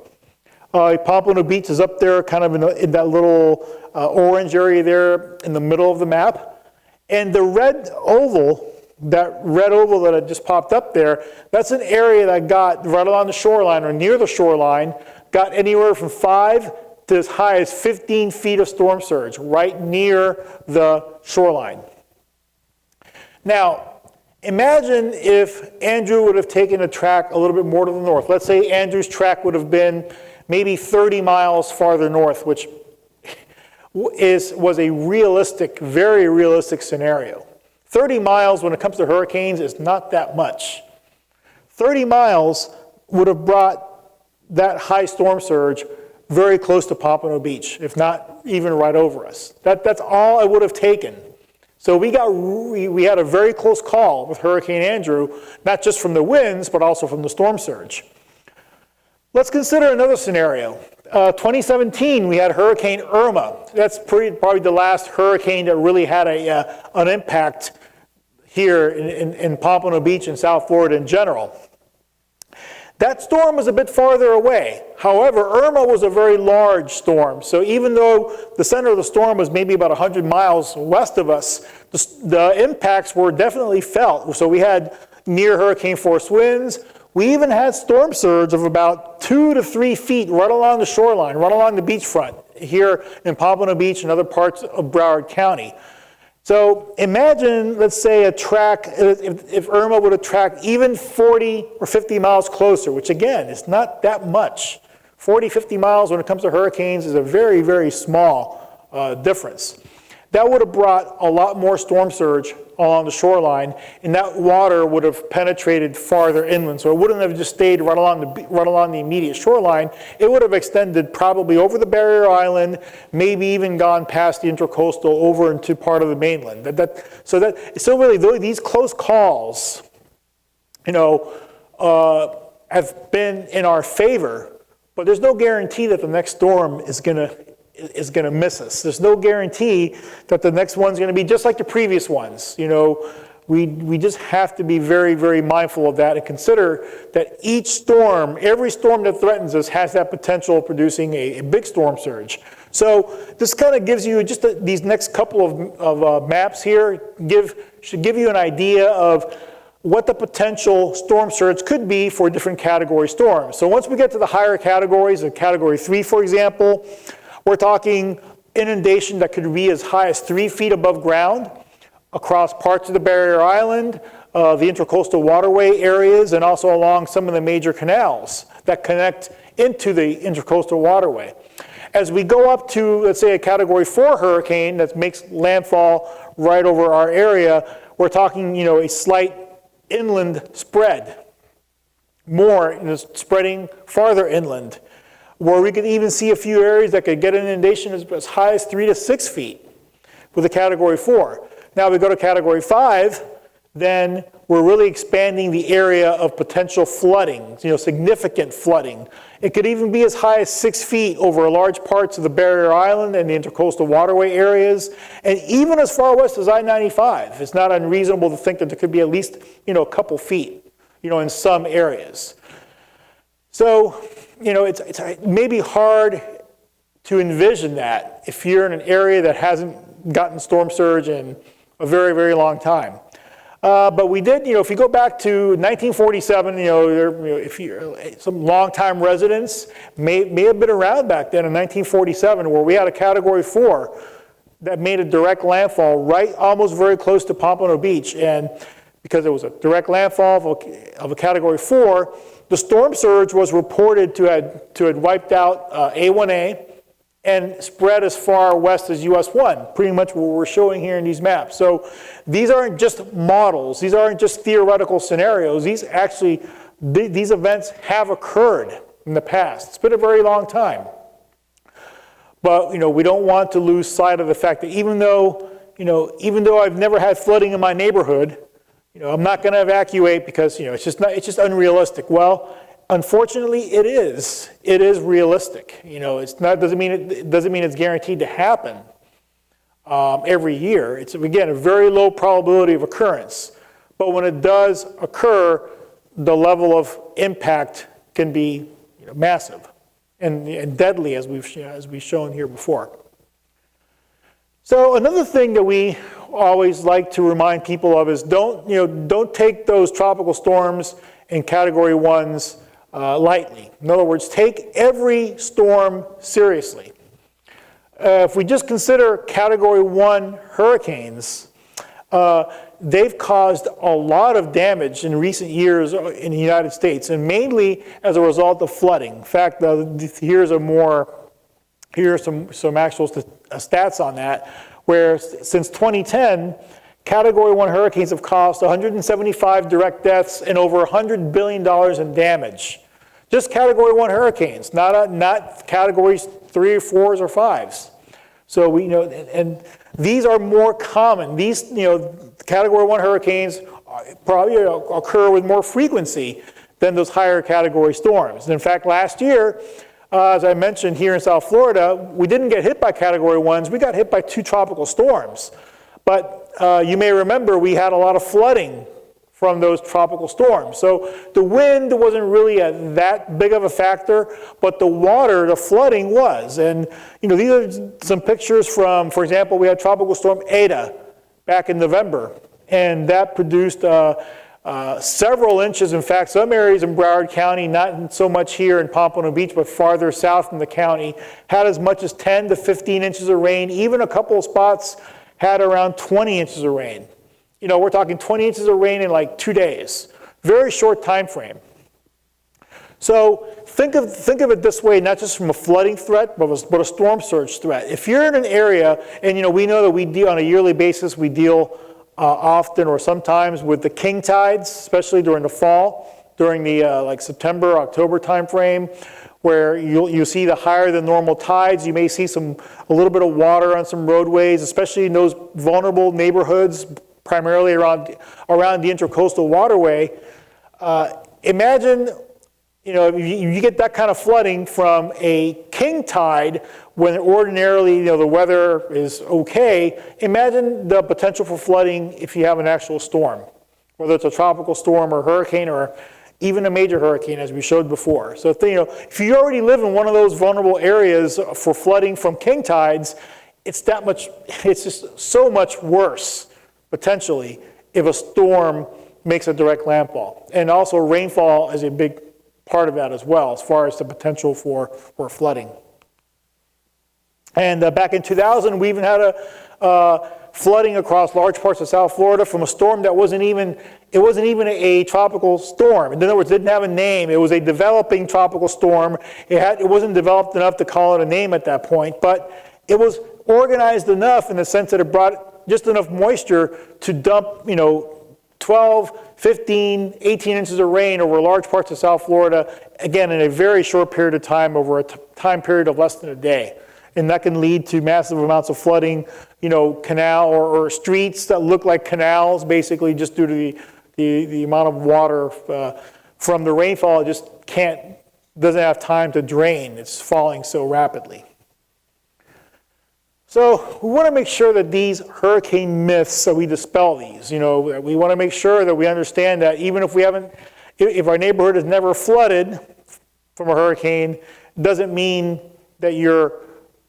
Pompano Beach is up there kind of in that little orange area there in the middle of the map. And the red oval that had just popped up there, that's an area that got right along the shoreline or near the shoreline, got anywhere from 5 to as high as 15 feet of storm surge right near the shoreline. Now, imagine if Andrew would have taken a track a little bit more to the north. Let's say Andrew's track would have been maybe 30 miles farther north, which was a realistic, very realistic scenario. 30 miles when it comes to hurricanes is not that much. 30 miles would have brought that high storm surge very close to Pompano Beach, if not even right over us. That's all it would have taken. So we had a very close call with Hurricane Andrew, not just from the winds, but also from the storm surge. Let's consider another scenario. 2017, we had Hurricane Irma. That's probably the last hurricane that really had an impact here in Pompano Beach and South Florida in general. That storm was a bit farther away. However, Irma was a very large storm. So even though the center of the storm was maybe about 100 miles west of us, the impacts were definitely felt. So we had near hurricane force winds. We even had storm surge of about 2 to 3 feet right along the shoreline, right along the beachfront here in Pompano Beach and other parts of Broward County. So imagine, let's say, a track, if Irma would have tracked even 40 or 50 miles closer, which again, is not that much. 40, 50 miles when it comes to hurricanes is a very, very small difference. That would have brought a lot more storm surge along the shoreline, and that water would have penetrated farther inland. So it wouldn't have just stayed right along the immediate shoreline. It would have extended probably over the barrier island, maybe even gone past the intercoastal over into part of the mainland. So really, these close calls, have been in our favor, but there's no guarantee that the next storm is going to miss us. There's no guarantee that the next one's going to be just like the previous ones. We just have to be very, very mindful of that and consider that each storm, every storm that threatens us has that potential of producing a big storm surge. So this kind of gives you just these next couple of maps here should give you an idea of what the potential storm surge could be for different category storms. So once we get to the higher categories, a category 3, for example, we're talking inundation that could be as high as 3 feet above ground across parts of the barrier island, the intercoastal waterway areas, and also along some of the major canals that connect into the intercoastal waterway. As we go up to, let's say, a category 4 hurricane that makes landfall right over our area, we're talking, a slight inland spread, more spreading farther inland, where we could even see a few areas that could get an inundation as high as 3 to 6 feet with a category 4. Now we go to category 5, then we're really expanding the area of potential flooding, significant flooding. It could even be as high as 6 feet over large parts of the barrier island and the intercoastal waterway areas, and even as far west as I-95. It's not unreasonable to think that there could be at least, a couple feet, in some areas. So, it's maybe hard to envision that if you're in an area that hasn't gotten storm surge in a very, very long time. But we did, if you go back to 1947, if you're some longtime residents may have been around back then in 1947, where we had a category 4 that made a direct landfall right almost very close to Pompano Beach. And because it was a direct landfall of a category 4, the storm surge was reported to have wiped out A1A and spread as far west as US 1, pretty much what we're showing here in these maps. So these aren't just models, these aren't just theoretical scenarios, these events have occurred in the past. It's been a very long time. But we don't want to lose sight of the fact that even though I've never had flooding in my neighborhood, I'm not going to evacuate because it's just unrealistic. Well, unfortunately, it is. It is realistic. Doesn't mean it's guaranteed to happen every year. It's again a very low probability of occurrence. But when it does occur, the level of impact can be massive and deadly, as we've shown here before. So another thing that we always like to remind people of is don't take those tropical storms in category 1s lightly. In other words, take every storm seriously. If we just consider category 1 hurricanes, they've caused a lot of damage in recent years in the United States, and mainly as a result of flooding. In fact, here are some actual stats on that, where since 2010, Category 1 hurricanes have caused 175 direct deaths and over $100 billion in damage. Just Category 1 hurricanes, not categories 3 or 4s or 5s. So and These are more common. These, Category 1 hurricanes probably occur with more frequency than those higher category storms. And in fact, last year, as I mentioned here in South Florida, we didn't get hit by Category 1s. We got hit by 2 tropical storms. But you may remember we had a lot of flooding from those tropical storms. So the wind wasn't really that big of a factor, but the water, the flooding was. And these are some pictures from, for example, we had Tropical Storm Eta back in November, and that produced several inches. In fact, some areas in Broward County, not so much here in Pompano Beach, but farther south in the county, had as much as 10 to 15 inches of rain. Even a couple of spots had around 20 inches of rain. We're talking 20 inches of rain in like 2 days. Very short time frame. So think of it this way, not just from a flooding threat, but a storm surge threat. If you're in an area, and we know that we deal on a yearly basis, we deal often or sometimes with the king tides, especially during the fall, during the like September, October time frame, where you'll see the higher than normal tides. You may see a little bit of water on some roadways, especially in those vulnerable neighborhoods, primarily around the Intracoastal Waterway. Imagine, if you get that kind of flooding from a king tide when ordinarily, the weather is okay. Imagine the potential for flooding if you have an actual storm, whether it's a tropical storm or hurricane or even a major hurricane, as we showed before. So, if you already live in one of those vulnerable areas for flooding from king tides, it's just so much worse, potentially, if a storm makes a direct landfall. And also rainfall is a big part of that as well, as far as the potential for flooding. And back in 2000, we even had flooding across large parts of South Florida from a storm that wasn't even a tropical storm. In other words, it didn't have a name. It was a developing tropical storm. It wasn't developed enough to call it a name at that point, but it was organized enough in the sense that it brought just enough moisture to dump, 12, 15, 18 inches of rain over large parts of South Florida, again, in a very short period of time, over a time period of less than a day. And that can lead to massive amounts of flooding, canal or streets that look like canals, basically just due to the amount of water from the rainfall. It just doesn't have time to drain. It's falling so rapidly. So we want to make sure that these hurricane myths, so we dispel these. We want to make sure that we understand that even if our neighborhood is never flooded from a hurricane, doesn't mean that you're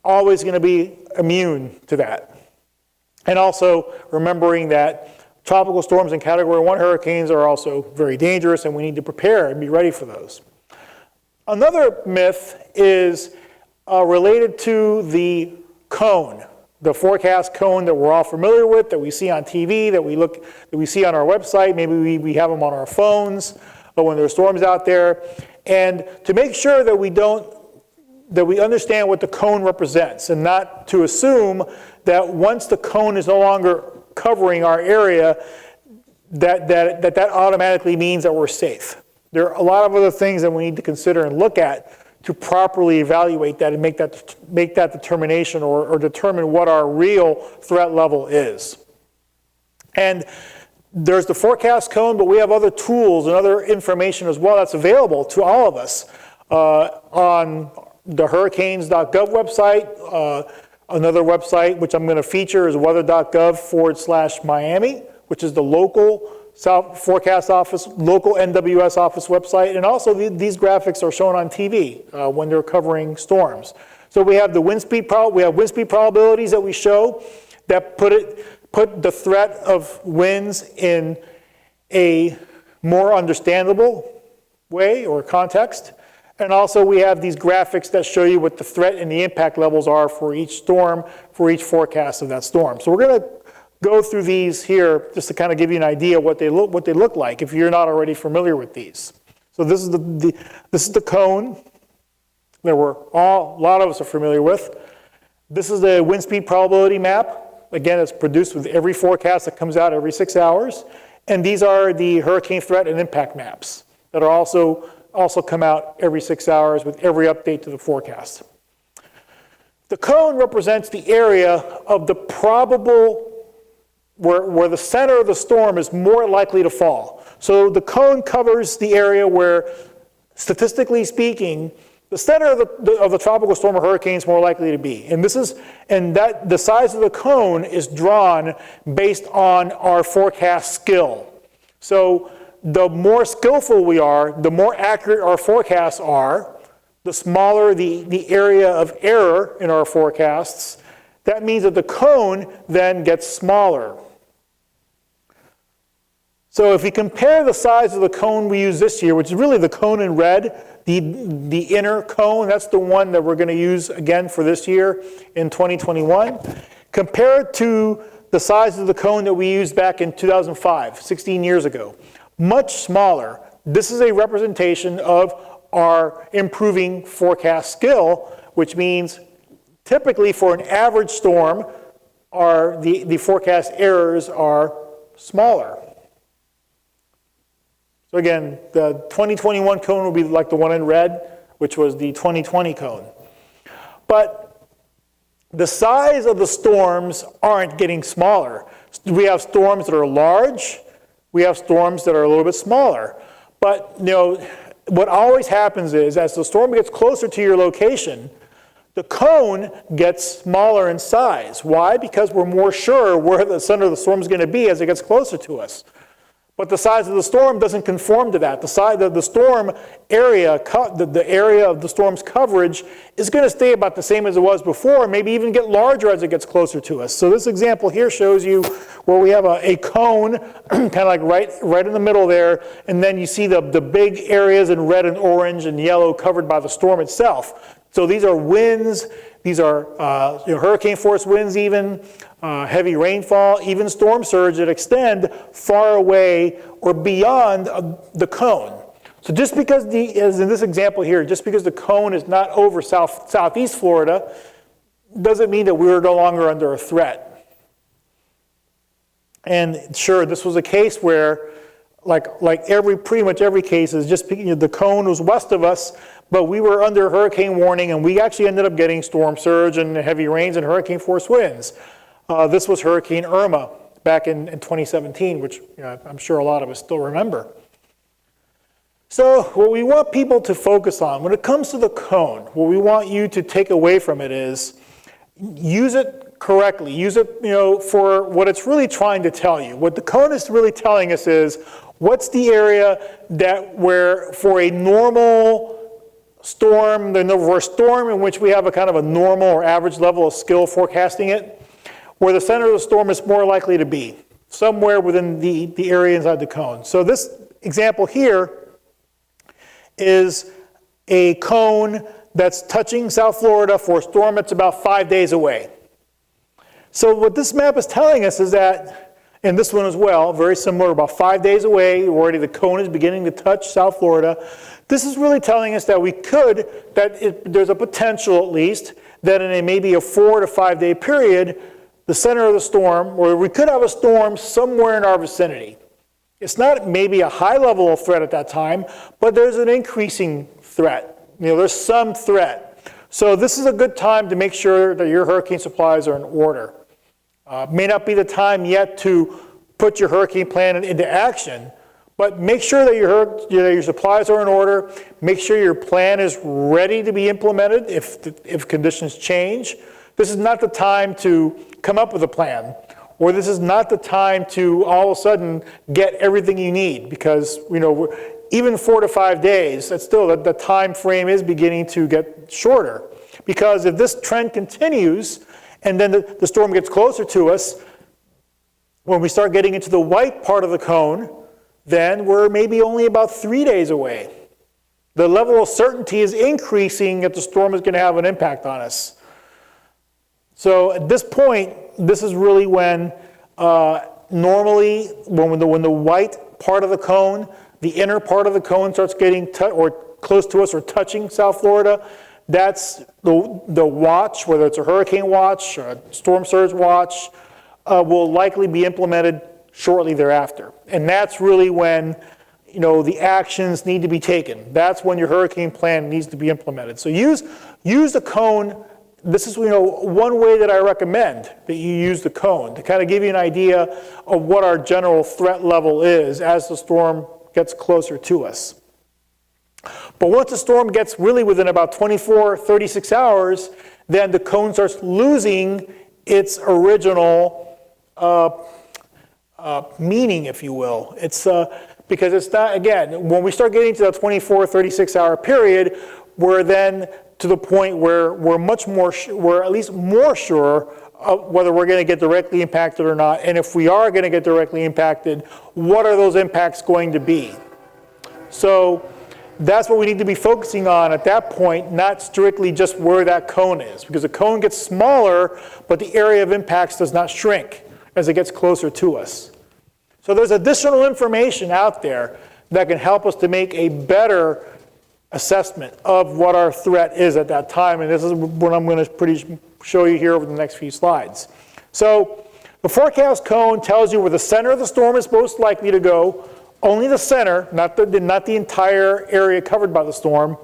always going to be immune to that. And also remembering that tropical storms and Category 1 hurricanes are also very dangerous, and we need to prepare and be ready for those. Another myth is related to the cone, the forecast cone that we're all familiar with, that we see on TV, that we see on our website. Maybe we have them on our phones when there are storms out there. And to make sure that we understand what the cone represents, and not to assume that once the cone is no longer covering our area, that automatically means that we're safe. There are a lot of other things that we need to consider and look at to properly evaluate that and make that determination or determine what our real threat level is. And there's the forecast cone, but we have other tools and other information as well that's available to all of us on the hurricanes.gov website. Another website which I'm going to feature is weather.gov/Miami, which is the local South Forecast Office, local NWS office website, and also these graphics are shown on TV when they're covering storms. So we have the wind speed probabilities that we show that put the threat of winds in a more understandable way or context. And also we have these graphics that show you what the threat and the impact levels are for each storm, for each forecast of that storm. So we're going to go through these here just to kind of give you an idea what they look like if you're not already familiar with these. So this is the cone that a lot of us are familiar with. This is the wind speed probability map. Again, it's produced with every forecast that comes out every 6 hours. And these are the hurricane threat and impact maps that are also come out every 6 hours with every update to the forecast. The cone represents the area of the probable, where the center of the storm is more likely to fall. So the cone covers the area where, statistically speaking, the center of the tropical storm or hurricane is more likely to be. And the size of the cone is drawn based on our forecast skill. So the more skillful we are, the more accurate our forecasts are, the smaller the area of error in our forecasts. That means that the cone then gets smaller. So if we compare the size of the cone we use this year, which is really the cone in red, the inner cone, that's the one that we're going to use again for this year in 2021, compare it to the size of the cone that we used back in 2005, 16 years ago. Much smaller. This is a representation of our improving forecast skill, which means typically for an average storm, the forecast errors are smaller. So again, the 2021 cone will be like the one in red, which was the 2020 cone. But the size of the storms aren't getting smaller. We have storms that are large. We have storms that are a little bit smaller. But what always happens is, as the storm gets closer to your location, the cone gets smaller in size. Why? Because we're more sure where the center of the storm is going to be as it gets closer to us. But the size of the storm doesn't conform to that. The size of the storm area, the area of the storm's coverage is going to stay about the same as it was before, maybe even get larger as it gets closer to us. So this example here shows you where we have a cone kind of like right in the middle there, and then you see the big areas in red and orange and yellow covered by the storm itself. So these are winds, these are hurricane force winds even, heavy rainfall, even storm surge that extend far away or beyond the cone. So just because as in this example here, just because the cone is not over southeast Florida, doesn't mean that we're no longer under a threat. And sure, this was a case where, pretty much every case is just the cone was west of us, but we were under hurricane warning, and we actually ended up getting storm surge and heavy rains and hurricane force winds. This was Hurricane Irma back in 2017, which I'm sure a lot of us still remember. So what we want people to focus on when it comes to the cone, what we want you to take away from it is use it correctly. Use it for what it's really trying to tell you. What the cone is really telling us is what's the area where for a normal storm, for a storm in which we have a kind of a normal or average level of skill forecasting it, where the center of the storm is more likely to be, somewhere within the area inside the cone. So this example here is a cone that's touching South Florida for a storm that's about 5 days away. So what this map is telling us is that, and this one as well, very similar, about 5 days away, already the cone is beginning to touch South Florida. This is really telling us that there's a potential at least, that in maybe a 4 to 5 day period, the center of the storm, or we could have a storm somewhere in our vicinity. It's not maybe a high level of threat at that time, but there's an increasing threat. There's some threat. So this is a good time to make sure that your hurricane supplies are in order. May not be the time yet to put your hurricane plan into action, but make sure that your supplies are in order. Make sure your plan is ready to be implemented if conditions change. This is not the time to come up with a plan, or this is not the time to all of a sudden get everything you need, because even 4 to 5 days, that's still the time frame is beginning to get shorter. Because if this trend continues and then the storm gets closer to us, when we start getting into the white part of the cone, then we're maybe only about 3 days away. The level of certainty is increasing that the storm is going to have an impact on us. So at this point, this is really when normally when the white part of the cone, the inner part of the cone starts getting or close to us or touching South Florida, that's the watch, whether it's a hurricane watch or a storm surge watch, will likely be implemented shortly thereafter. And that's really when the actions need to be taken. That's when your hurricane plan needs to be implemented. So use the cone this is, one way that I recommend that you use the cone to kind of give you an idea of what our general threat level is as the storm gets closer to us. But once the storm gets really within about 24, 36 hours, then the cone starts losing its original meaning, if you will. It's because it's not, again, when we start getting to the 24, 36 hour period, we're then to the point where we're much more, we're at least more sure of whether we're going to get directly impacted or not. And if we are going to get directly impacted, what are those impacts going to be? So that's what we need to be focusing on at that point, not strictly just where that cone is, because the cone gets smaller, but the area of impacts does not shrink as it gets closer to us. So there's additional information out there that can help us to make a better assessment of what our threat is at that time, and this is what I'm going to show you here over the next few slides. So the forecast cone tells you where the center of the storm is most likely to go, only the center, not the entire area covered by the storm.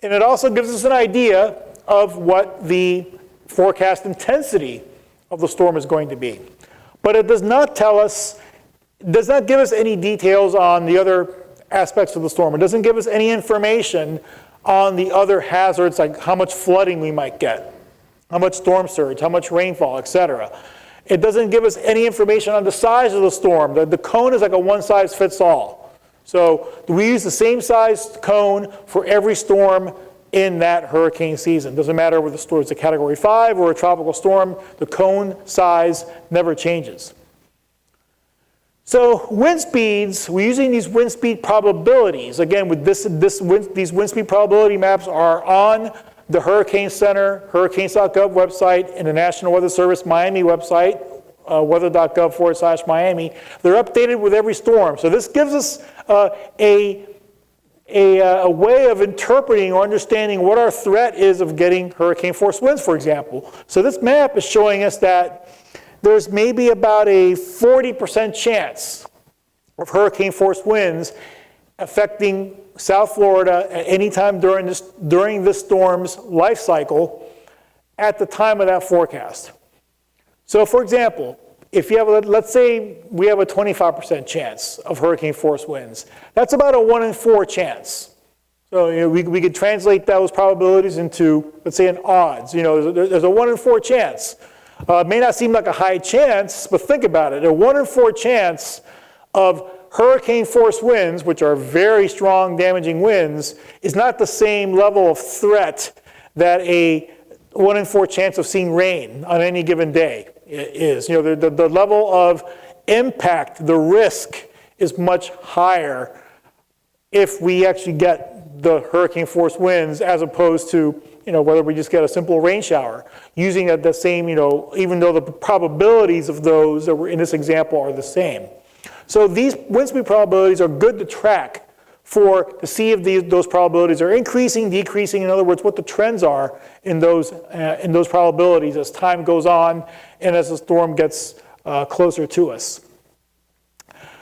And it also gives us an idea of what the forecast intensity of the storm is going to be. But it does not tell us, does not give us any details on the other aspects of the storm. It doesn't give us any information on the other hazards, like how much flooding we might get, how much storm surge, how much rainfall, etc. It doesn't give us any information on the size of the storm. The cone is like a one-size-fits-all. So we use the same size cone for every storm in that hurricane season. Doesn't matter whether the storm is a Category 5 or a tropical storm, the cone size never changes. So wind speeds, we're using these wind speed probabilities. Again, with these wind speed probability maps are on the Hurricane Center, hurricanes.gov website, and the National Weather Service Miami website, weather.gov/Miami. They're updated with every storm. So this gives us a way of interpreting or understanding what our threat is of getting hurricane force winds, for example. So this map is showing us that there's maybe about a 40% chance of hurricane force winds affecting South Florida at any time during this storm's life cycle at the time of that forecast. So for example, if you have, let's say we have a 25% chance of hurricane force winds, that's about a 1 in 4 chance. So we could translate those probabilities into, let's say, an odds. There's a 1 in 4 chance. It may not seem like a high chance, but think about it. A 1 in 4 chance of hurricane force winds, which are very strong, damaging winds, is not the same level of threat that a 1 in 4 chance of seeing rain on any given day is. The level of impact, the risk, is much higher if we actually get the hurricane force winds as opposed to whether we just get a simple rain shower, using the same, even though the probabilities of those that were in this example are the same. So these wind speed probabilities are good to track to see if those probabilities are increasing, decreasing, in other words, what the trends are in those probabilities as time goes on and as the storm gets closer to us.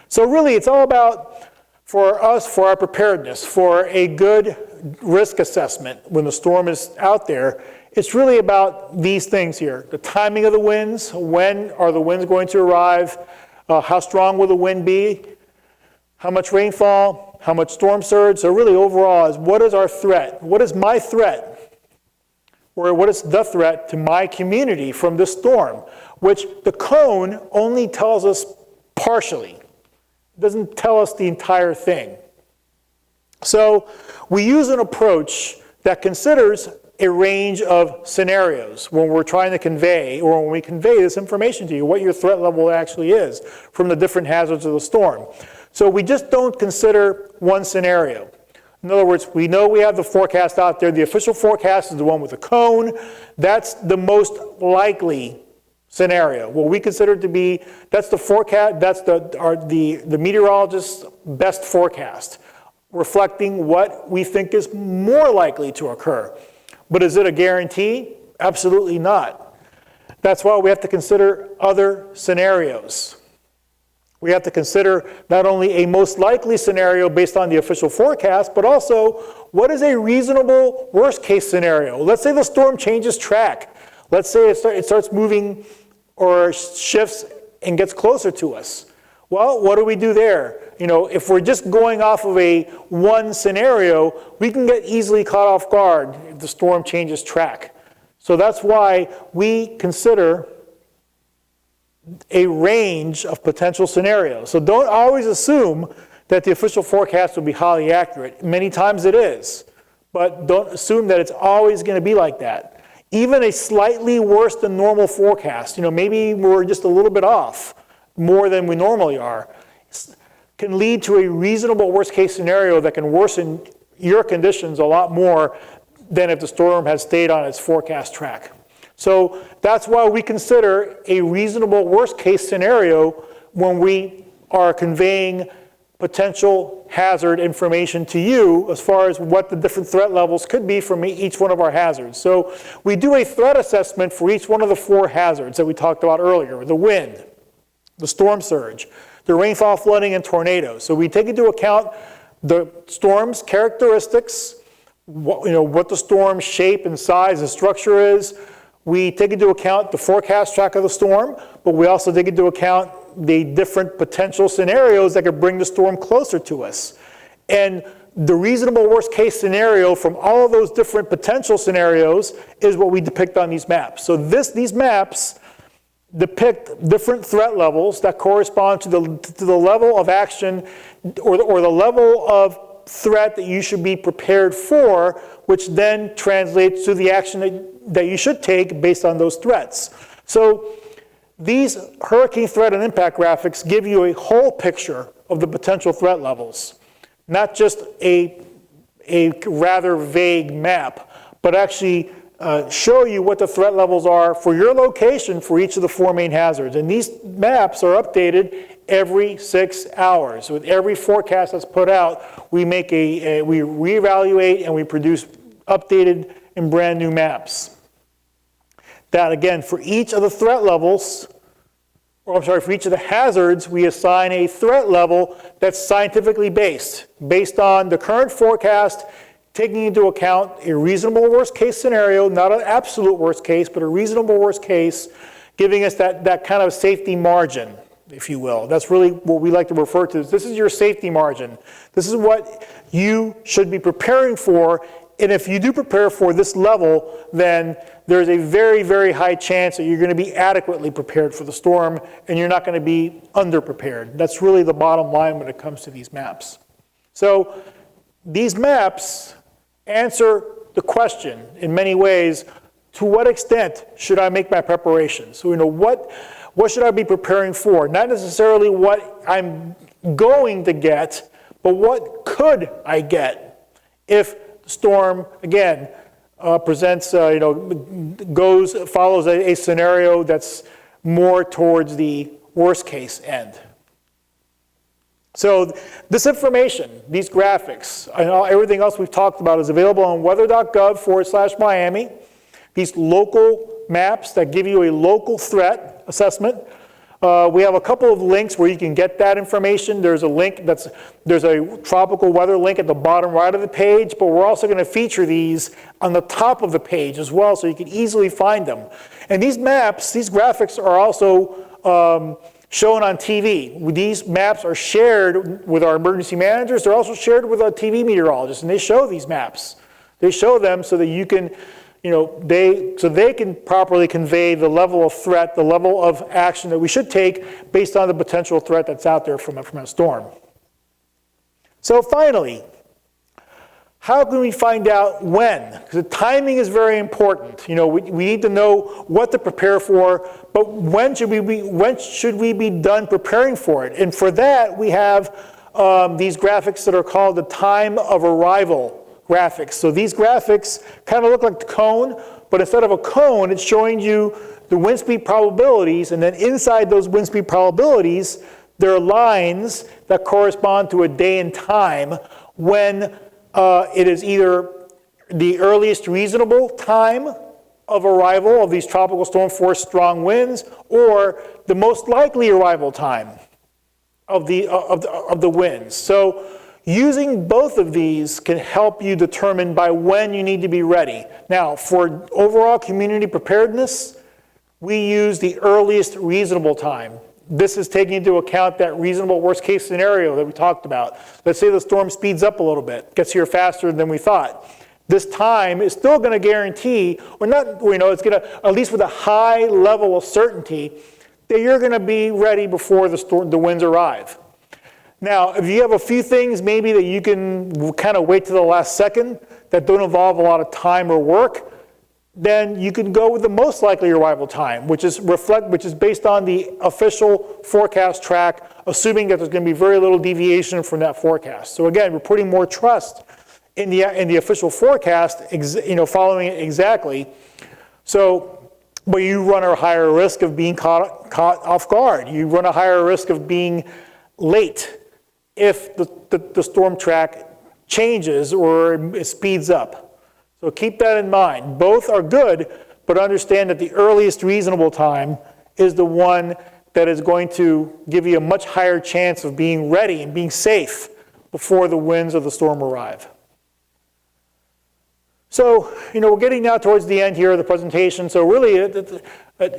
So really, it's all about, for us, for our preparedness, for a good risk assessment when the storm is out there, it's really about these things here. The timing of the winds, when are the winds going to arrive, how strong will the wind be, how much rainfall, how much storm surge. So really overall is, what is our threat? What is my threat? Or what is the threat to my community from this storm? Which the cone only tells us partially. It doesn't tell us the entire thing. So we use an approach that considers a range of scenarios when we're trying to convey, or when we convey this information to you, what your threat level actually is from the different hazards of the storm. So we just don't consider one scenario. In other words, we know we have the forecast out there. The official forecast is the one with the cone. That's the most likely scenario. What we consider to be, that's the forecast, that's the meteorologist's best forecast, reflecting what we think is more likely to occur. But is it a guarantee? Absolutely not. That's why we have to consider other scenarios. We have to consider not only a most likely scenario based on the official forecast, but also what is a reasonable worst case scenario? Let's say the storm changes track. Let's say it starts moving or shifts and gets closer to us. Well, what do we do there? If we're just going off of a one scenario, we can get easily caught off guard if the storm changes track. So that's why we consider a range of potential scenarios. So don't always assume that the official forecast will be highly accurate. Many times it is, but don't assume that it's always going to be like that. Even a slightly worse than normal forecast, maybe we're just a little bit off, more than we normally are, can lead to a reasonable worst case scenario that can worsen your conditions a lot more than if the storm had stayed on its forecast track. So that's why we consider a reasonable worst case scenario when we are conveying potential hazard information to you as far as what the different threat levels could be from each one of our hazards. So we do a threat assessment for each one of the 4 hazards that we talked about earlier: the wind, the storm surge, the rainfall, flooding, and tornadoes. So we take into account the storm's characteristics, what the storm's shape and size and structure is. We take into account the forecast track of the storm, but we also take into account the different potential scenarios that could bring the storm closer to us. And the reasonable worst case scenario from all of those different potential scenarios is what we depict on these maps. So these maps depict different threat levels that correspond to the level of action or the level of threat that you should be prepared for, which then translates to the action that you should take based on those threats. So these hurricane threat and impact graphics give you a whole picture of the potential threat levels, not just a rather vague map, but actually show you what the threat levels are for your location for each of the 4 main hazards. And these maps are updated every 6 hours. With every forecast that's put out, we reevaluate and we produce updated and brand new maps. That again, for each of the threat levels, for each of the hazards, we assign a threat level that's scientifically based on the current forecast, taking into account a reasonable worst case scenario, not an absolute worst case, but a reasonable worst case, giving us that kind of safety margin, if you will. That's really what we like to refer to. This is your safety margin. This is what you should be preparing for. And if you do prepare for this level, then there's a very, very high chance that you're going to be adequately prepared for the storm and you're not going to be underprepared. That's really the bottom line when it comes to these maps. So these maps answer the question in many ways: to what extent should I make my preparation? So what should I be preparing for? Not necessarily what I'm going to get, but what could I get if the storm again presents follows a scenario that's more towards the worst case end. So this information, these graphics, and everything else we've talked about is available on weather.gov/Miami. These local maps that give you a local threat assessment. We have a couple of links where you can get that information. There's a tropical weather link at the bottom right of the page, but we're also going to feature these on the top of the page as well, so you can easily find them. And these maps, these graphics are also shown on TV. These maps are shared with our emergency managers. They're also shared with our TV meteorologists, and they show these maps. They show them so that you can, they can properly convey the level of threat, the level of action that we should take based on the potential threat that's out there from a storm. So finally, how can we find out when? Because the timing is very important. We need to know what to prepare for, but when should we be done preparing for it? And for that, we have these graphics that are called the time of arrival graphics. So these graphics kind of look like the cone, but instead of a cone, it's showing you the wind speed probabilities, and then inside those wind speed probabilities, there are lines that correspond to a day and time when it is either the earliest reasonable time of arrival of these tropical storm force strong winds, or the most likely arrival time of the winds. So, Using both of these can help you determine by when you need to be ready. Now, for overall community preparedness, we use the earliest reasonable time. This is taking into account that reasonable worst case scenario that we talked about. Let's say the storm speeds up a little bit, gets here faster than we thought. This time is still going to guarantee, or not, it's going to, at least with a high level of certainty, that you're going to be ready before the winds arrive. Now, if you have a few things maybe that you can kind of wait to the last second that don't involve a lot of time or work, then you can go with the most likely arrival time, which is based on the official forecast track, assuming that there's going to be very little deviation from that forecast. So again, we're putting more trust in the official forecast, following it exactly. So, but you run a higher risk of being caught off guard. You run a higher risk of being late if the storm track changes or it speeds up. So keep that in mind. Both are good, but understand that the earliest reasonable time is the one that is going to give you a much higher chance of being ready and being safe before the winds of the storm arrive. So, we're getting now towards the end here of the presentation. So really,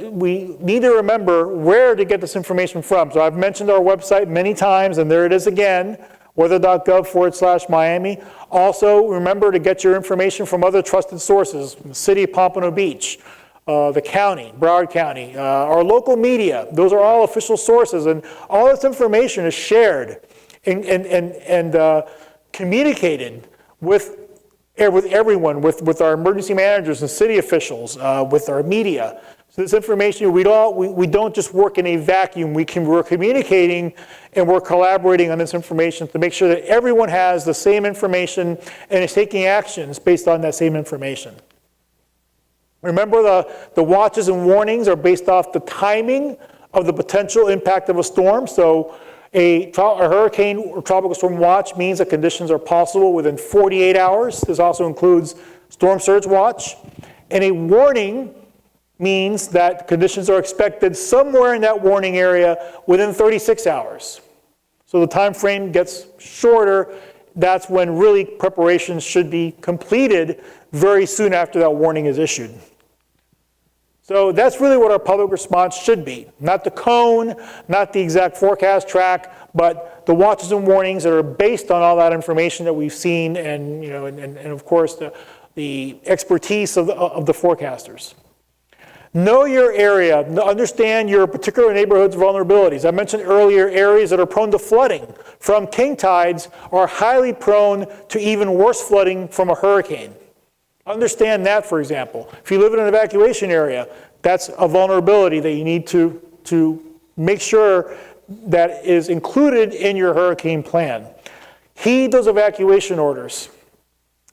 we need to remember where to get this information from. So I've mentioned our website many times, and there it is again, weather.gov/Miami. Also, remember to get your information from other trusted sources, the city of Pompano Beach, the county, Broward County, our local media. Those are all official sources, and all this information is shared and communicated with everyone, with our emergency managers and city officials, with our media. So this information, we don't just work in a vacuum. We're communicating and we're collaborating on this information to make sure that everyone has the same information and is taking actions based on that same information. Remember, the watches and warnings are based off the timing of the potential impact of a storm. So a hurricane or tropical storm watch means that conditions are possible within 48 hours. This also includes storm surge watch. And a warning means that conditions are expected somewhere in that warning area within 36 hours. So the time frame gets shorter. That's when really preparations should be completed very soon after that warning is issued. So that's really what our public response should be. Not the cone, not the exact forecast track, but the watches and warnings that are based on all that information that we've seen and, and of course the expertise of the forecasters. Know your area. Understand your particular neighborhood's vulnerabilities. I mentioned earlier areas that are prone to flooding from king tides are highly prone to even worse flooding from a hurricane. Understand that, for example. If you live in an evacuation area, that's a vulnerability that you need to make sure that is included in your hurricane plan. Heed those evacuation orders.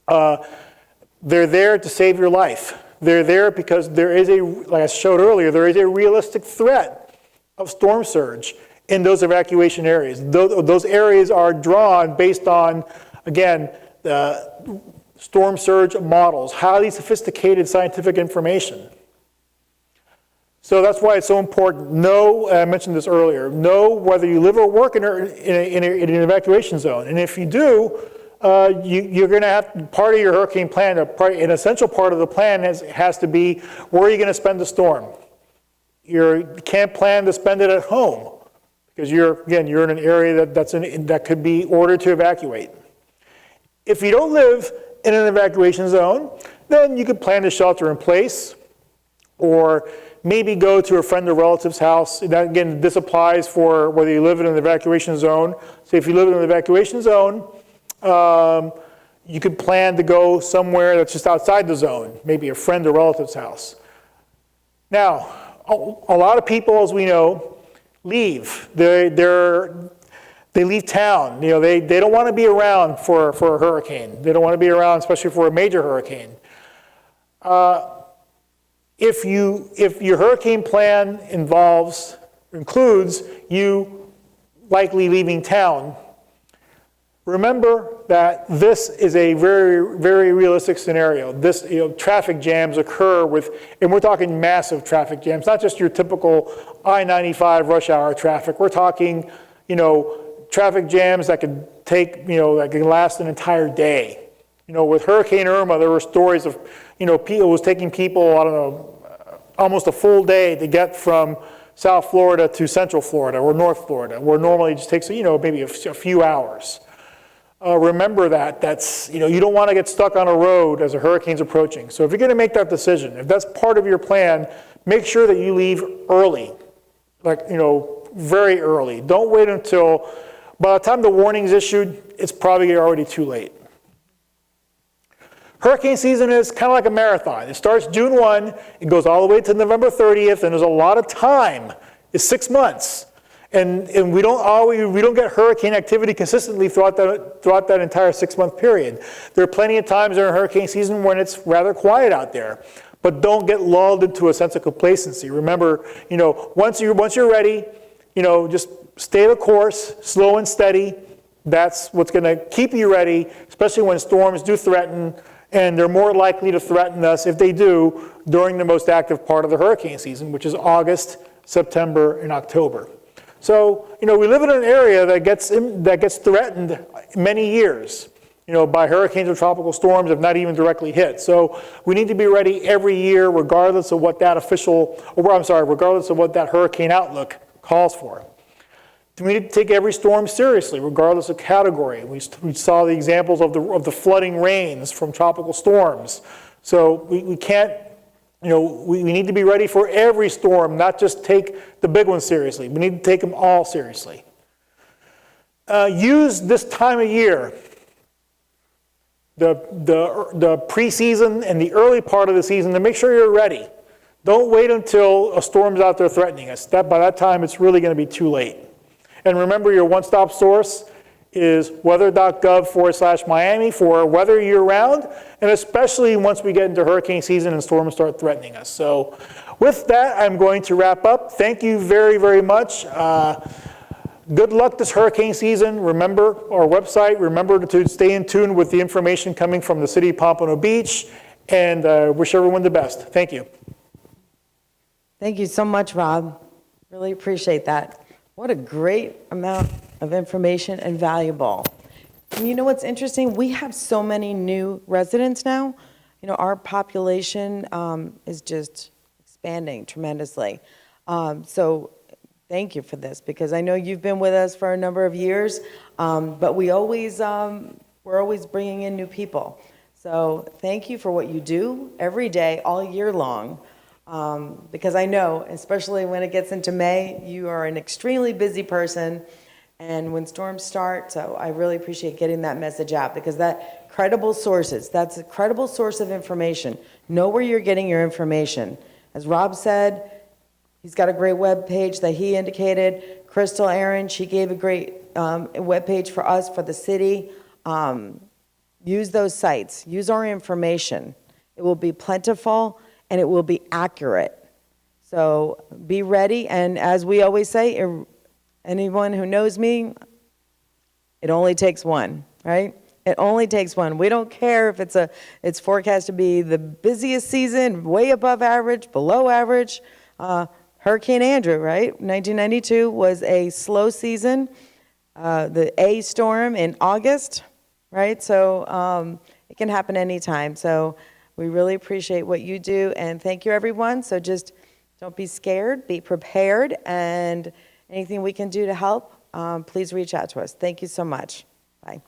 They're there to save your life. They're there because there is like I showed earlier, there is a realistic threat of storm surge in those evacuation areas. Those areas are drawn based on, again, the storm surge models, highly sophisticated scientific information. So that's why it's so important. Know, I mentioned this earlier, know whether you live or work in an evacuation zone. And if you do, you're going to have part of your hurricane plan, an essential part of the plan has to be where are you going to spend the storm. You can't plan to spend it at home because you're in an area that could be ordered to evacuate. If you don't live in an evacuation zone, then you could plan to shelter in place or maybe go to a friend or relative's house. And again, this applies for whether you live in an evacuation zone. So if you live in an evacuation zone, you could plan to go somewhere that's just outside the zone, maybe a friend or relative's house. Now, a lot of people, as we know, leave. They leave town. They don't want to be around for a hurricane. They don't want to be around, especially for a major hurricane. If your hurricane plan includes you likely leaving town, remember that this is a very, very realistic scenario. This, traffic jams occur and we're talking massive traffic jams, not just your typical I-95 rush hour traffic. We're talking, traffic jams that could take, that could last an entire day. With Hurricane Irma, there were stories of, it was taking people, I don't know, almost a full day to get from South Florida to Central Florida or North Florida, where normally it just takes, maybe a few hours. Remember that's, you don't want to get stuck on a road as a hurricane's approaching. So if you're going to make that decision, if that's part of your plan, make sure that you leave early, very early. Don't wait until, by the time the warning's issued, it's probably already too late. Hurricane season is kind of like a marathon. It starts June 1, it goes all the way to November 30th, and there's a lot of time. It's 6 months. And we don't get hurricane activity consistently throughout that entire 6-month period. There are plenty of times during hurricane season when it's rather quiet out there. But don't get lulled into a sense of complacency. Remember, once you're ready, just stay the course, slow and steady. That's what's going to keep you ready, especially when storms do threaten, and they're more likely to threaten us if they do during the most active part of the hurricane season, which is August, September, and October. So, we live in an area that gets threatened many years, by hurricanes or tropical storms, if not even directly hit. So we need to be ready every year, regardless of what that regardless of what that hurricane outlook calls for. We need to take every storm seriously, regardless of category. We saw the examples of the flooding rains from tropical storms. So we can't, we need to be ready for every storm, not just take the big ones seriously. We need to take them all seriously. Use this time of year, the preseason and the early part of the season, to make sure you're ready. Don't wait until a storm's out there threatening us. By that time, it's really going to be too late. And remember, your one-stop source is weather.gov/Miami for weather year-round, and especially once we get into hurricane season and storms start threatening us. So with that, I'm going to wrap up. Thank you very, very much. Good luck this hurricane season. Remember our website. Remember to stay in tune with the information coming from the city of Pompano Beach, and wish everyone the best. Thank you. Thank you so much, Rob. Really appreciate that. What a great amount of information and valuable. And you know what's interesting? We have so many new residents now. Our population is just expanding tremendously. So thank you for this, because I know you've been with us for a number of years, but we're always bringing in new people. So thank you for what you do every day, all year long. Because I know, especially when it gets into May, you are an extremely busy person, and when storms start, so I really appreciate getting that message out, because that's a credible source of information. Know where you're getting your information. As Rob said, he's got a great web page that he indicated. Crystal Aaron, she gave a great web page for us, for the city. Use those sites. Use our information. It will be plentiful, and it will be accurate. So be ready, and as we always say, anyone who knows me, it only takes one, right? It only takes one. We don't care if it's forecast to be the busiest season, way above average, below average. Hurricane Andrew, right? 1992 was a slow season. The A storm in August, right? So it can happen anytime. So we really appreciate what you do, and thank you, everyone. So just don't be scared, be prepared, and anything we can do to help, please reach out to us. Thank you so much. Bye.